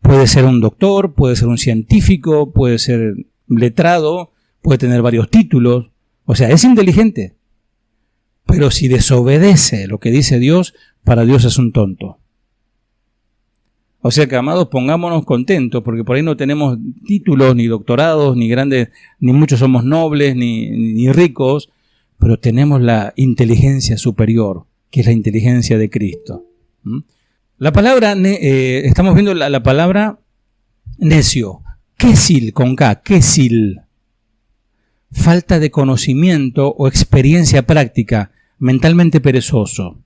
puede ser un doctor, puede ser un científico, puede ser letrado, puede tener varios títulos, o sea, es inteligente. Pero si desobedece lo que dice Dios, para Dios es un tonto. O sea que, amados, pongámonos contentos, porque por ahí no tenemos títulos, ni doctorados, ni grandes, ni muchos somos nobles, ni ricos, pero tenemos la inteligencia superior, que es la inteligencia de Cristo. La palabra, estamos viendo la palabra necio, késil con K, késil. Falta de conocimiento o experiencia práctica, mentalmente perezoso.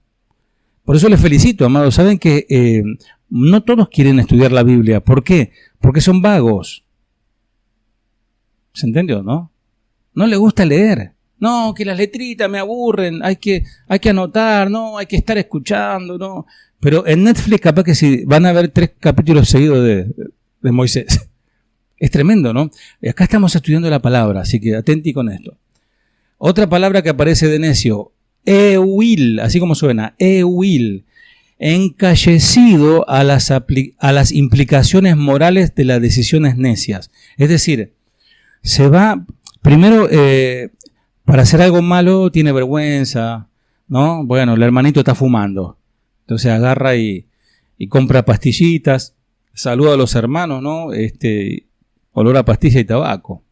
Por eso les felicito, amados. Saben que no todos quieren estudiar la Biblia. ¿Por qué? Porque son vagos. ¿Se entendió, no? No les gusta leer. No, que las letritas me aburren, hay que anotar, no, hay que estar escuchando, no. Pero en Netflix capaz que si van a ver 3 capítulos seguidos de Moisés. Es tremendo, ¿no? Acá estamos estudiando la palabra, así que atenti con esto. Otra palabra que aparece de necio, euil, así como suena, euil, encallecido a las implicaciones morales de las decisiones necias. Es decir, se va, primero, para hacer algo malo tiene vergüenza, ¿no? Bueno, el hermanito está fumando, entonces agarra y compra pastillitas, saluda a los hermanos, ¿no? Olor a pastilla y tabaco.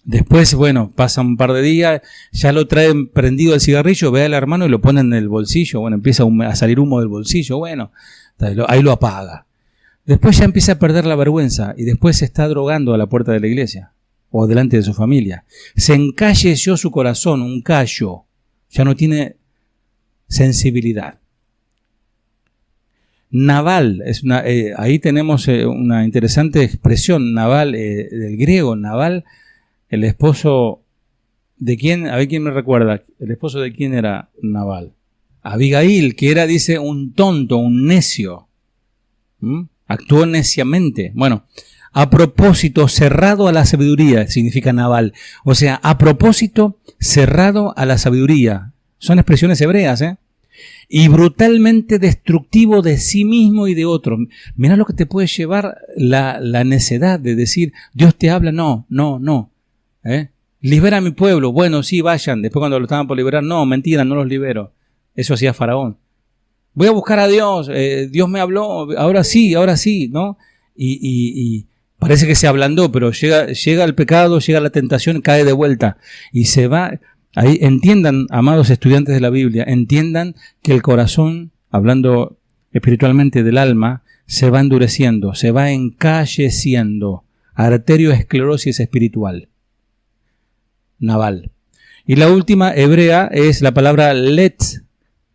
Después, bueno, pasa un par de días, ya lo traen prendido el cigarrillo, ve al hermano y lo pone en el bolsillo, bueno, empieza a salir humo del bolsillo, bueno, ahí lo apaga. Después ya empieza a perder la vergüenza y después se está drogando a la puerta de la iglesia o delante de su familia. Se encalleció su corazón, un callo, ya no tiene sensibilidad. Nabal, ahí tenemos una interesante expresión, Nabal, del griego, Nabal, el esposo de quién, a ver quién me recuerda, el esposo de quién era Nabal. Abigail, que era, dice, un tonto, un necio, actuó neciamente. Bueno, a propósito, cerrado a la sabiduría, significa Nabal, o sea, a propósito, cerrado a la sabiduría, son expresiones hebreas, y brutalmente destructivo de sí mismo y de otros. Mirá lo que te puede llevar la necedad de decir, Dios te habla, no. Libera a mi pueblo, bueno, sí, vayan. Después cuando lo estaban por liberar, no, mentira, no los libero. Eso hacía Faraón. Voy a buscar a Dios, Dios me habló, ahora sí, ¿no? Y parece que se ablandó, pero llega el pecado, llega la tentación, cae de vuelta y se va. Ahí entiendan, amados estudiantes de la Biblia, entiendan que el corazón, hablando espiritualmente del alma, se va endureciendo, se va encalleciendo. Arterioesclerosis espiritual. Nabal. Y la última hebrea es la palabra letz,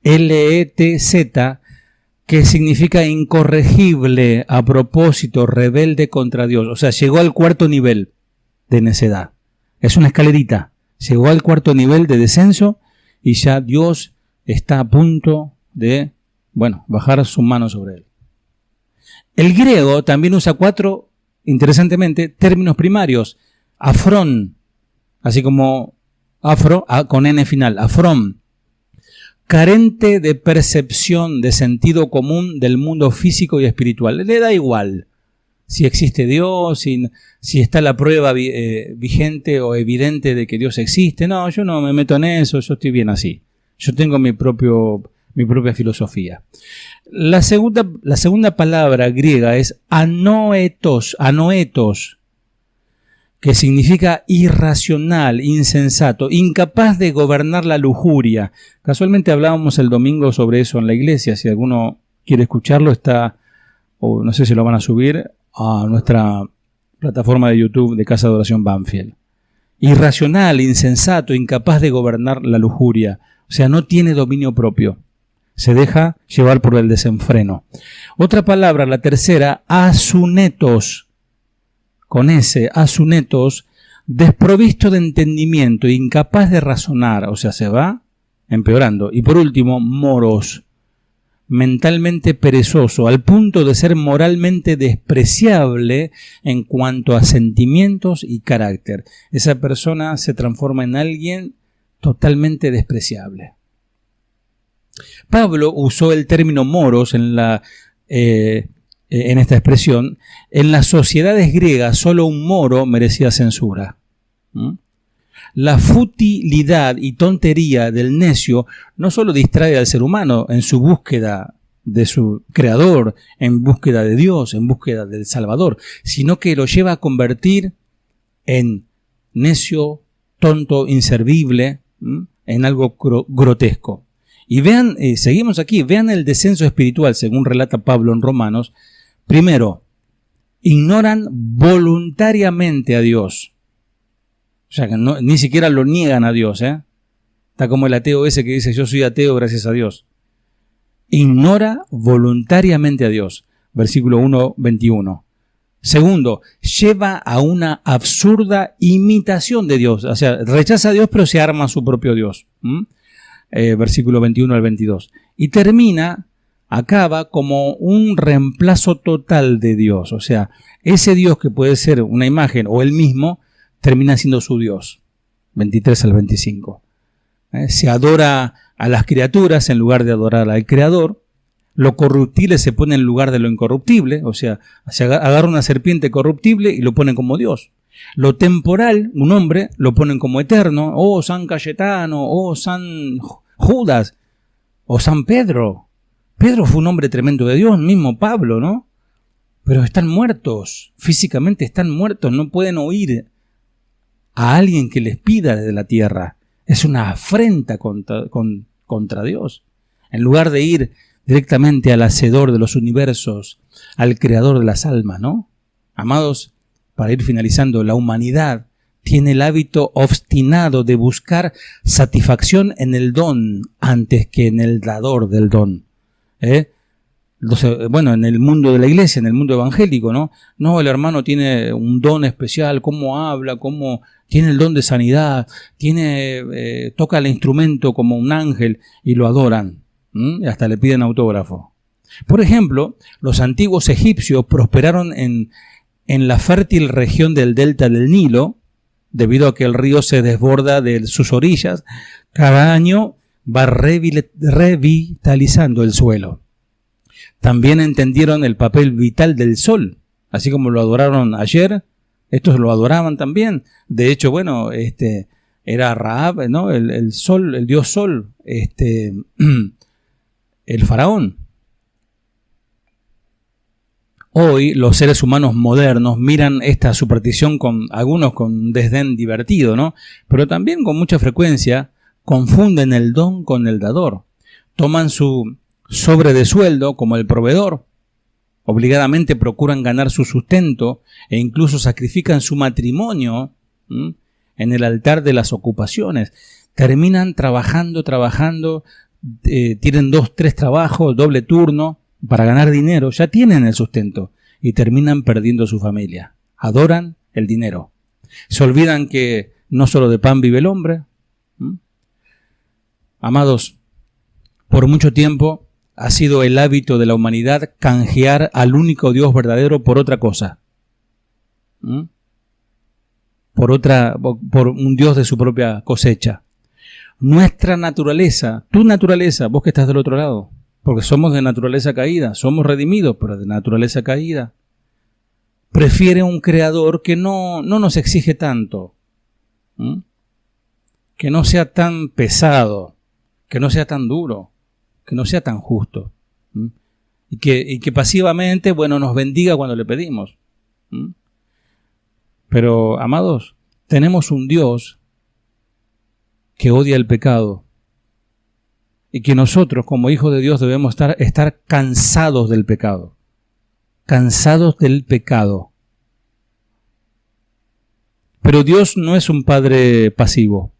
L-E-T-Z, que significa incorregible, a propósito, rebelde contra Dios. O sea, llegó al cuarto nivel de necedad. Es una escalerita. Llegó al cuarto nivel de descenso y ya Dios está a punto de, bajar su mano sobre él. El griego también usa 4, interesantemente, términos primarios. Afrón, así como afro, con N final, afrón. Carente de percepción de sentido común del mundo físico y espiritual. Le da igual si existe Dios, si está la prueba vigente o evidente de que Dios existe. No, yo no me meto en eso, yo estoy bien así. Yo tengo mi propia filosofía. La segunda palabra griega es anoetos, que significa irracional, insensato, incapaz de gobernar la lujuria. Casualmente hablábamos el domingo sobre eso en la iglesia. Si alguno quiere escucharlo, está, o no sé si lo van a subir, a nuestra plataforma de YouTube de Casa de Oración Banfield. Irracional, insensato, incapaz de gobernar la lujuria. O sea, no tiene dominio propio. Se deja llevar por el desenfreno. Otra palabra, la tercera, asunetos. Con ese, asunetos, desprovisto de entendimiento, incapaz de razonar. O sea, se va empeorando. Y por último, moros. Mentalmente perezoso, al punto de ser moralmente despreciable en cuanto a sentimientos y carácter. Esa persona se transforma en alguien totalmente despreciable. Pablo usó el término moros en esta expresión. En las sociedades griegas solo un moro merecía censura. La futilidad y tontería del necio no solo distrae al ser humano en su búsqueda de su creador, en búsqueda de Dios, en búsqueda del Salvador, sino que lo lleva a convertir en necio, tonto, inservible, en algo grotesco. Y vean, seguimos aquí, vean el descenso espiritual, según relata Pablo en Romanos. Primero, ignoran voluntariamente a Dios. O sea, que ni siquiera lo niegan a Dios, Está como el ateo ese que dice, yo soy ateo gracias a Dios. Ignora voluntariamente a Dios. Versículo 1, 21. Segundo, lleva a una absurda imitación de Dios. O sea, rechaza a Dios, pero se arma su propio Dios. Versículo 21 al 22. Y acaba como un reemplazo total de Dios. O sea, ese Dios que puede ser una imagen o él mismo, termina siendo su Dios. 23 al 25. Se adora a las criaturas en lugar de adorar al Creador. Lo corruptible se pone en lugar de lo incorruptible. O sea, se agarra una serpiente corruptible y lo ponen como Dios. Lo temporal, un hombre, lo ponen como eterno. Oh, San Cayetano, oh, San Judas, o San Pedro. Pedro fue un hombre tremendo de Dios, mismo Pablo, ¿no? Pero están muertos, físicamente están muertos, no pueden oír a alguien que les pida desde la tierra. Es una afrenta contra Dios. En lugar de ir directamente al hacedor de los universos, al creador de las almas, ¿no? Amados, para ir finalizando, la humanidad tiene el hábito obstinado de buscar satisfacción en el don antes que en el dador del don. En el mundo de la iglesia, en el mundo evangélico, ¿no? No, el hermano tiene un don especial, cómo habla, cómo tiene el don de sanidad, toca el instrumento como un ángel y lo adoran. Y hasta le piden autógrafo. Por ejemplo, los antiguos egipcios prosperaron en la fértil región del delta del Nilo, debido a que el río se desborda de sus orillas. Cada año va revitalizando el suelo. También entendieron el papel vital del sol, así como lo adoraron ayer, estos lo adoraban también. De hecho, era Rahab, ¿no? El sol, el dios sol, el faraón. Hoy los seres humanos modernos miran esta superstición algunos con desdén divertido, ¿no? Pero también con mucha frecuencia confunden el don con el dador. Toman su sobre de sueldo como el proveedor. Obligadamente procuran ganar su sustento e incluso sacrifican su matrimonio en el altar de las ocupaciones. Terminan trabajando, tienen 2, 3 trabajos, doble turno, para ganar dinero, ya tienen el sustento y terminan perdiendo su familia. Adoran el dinero. Se olvidan que no solo de pan vive el hombre. Amados, por mucho tiempo ha sido el hábito de la humanidad canjear al único Dios verdadero por otra cosa. Por un Dios de su propia cosecha. Nuestra naturaleza, tu naturaleza, vos que estás del otro lado, porque somos de naturaleza caída, somos redimidos, pero de naturaleza caída, prefiere un creador que no nos exige tanto, que no sea tan pesado, que no sea tan duro, que no sea tan justo, y que pasivamente, bueno, nos bendiga cuando le pedimos. Pero, amados, tenemos un Dios que odia el pecado y que nosotros, como hijos de Dios, debemos estar cansados del pecado. Cansados del pecado. Pero Dios no es un Padre pasivo.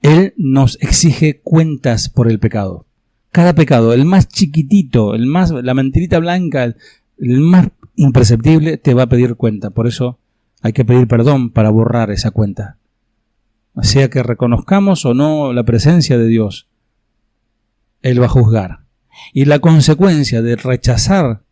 Él nos exige cuentas por el pecado. Cada pecado, el más chiquitito, la mentirita blanca, el más imperceptible, te va a pedir cuenta. Por eso hay que pedir perdón para borrar esa cuenta. Sea que reconozcamos o no la presencia de Dios, Él va a juzgar. Y la consecuencia de rechazar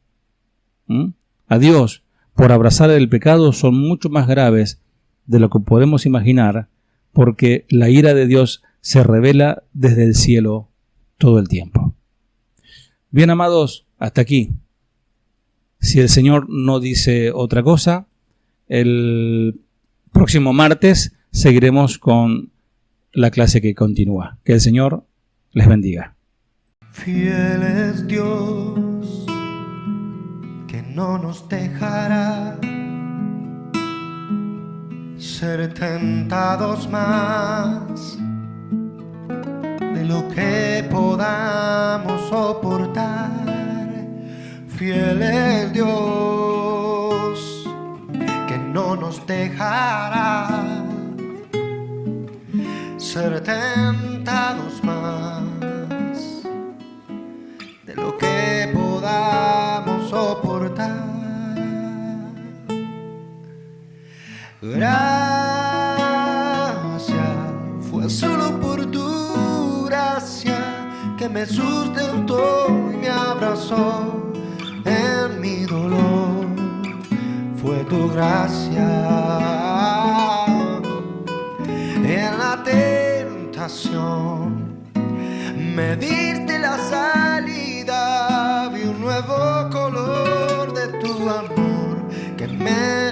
a Dios por abrazar el pecado son mucho más graves de lo que podemos imaginar, porque la ira de Dios se revela desde el cielo todo el tiempo. Bien, amados, hasta aquí. Si el Señor no dice otra cosa, el próximo martes seguiremos con la clase que continúa. Que el Señor les bendiga. Fiel es Dios, que no nos dejará ser tentados más de lo que podamos soportar. Fiel es Dios, que no nos dejará ser tentados más de lo que podamos soportar. Gracias, fue solo por tu gracia que me sustentó y me abrazó en mi dolor. Fue tu gracia en la tentación, me diste la salida, vi un nuevo color de tu amor que me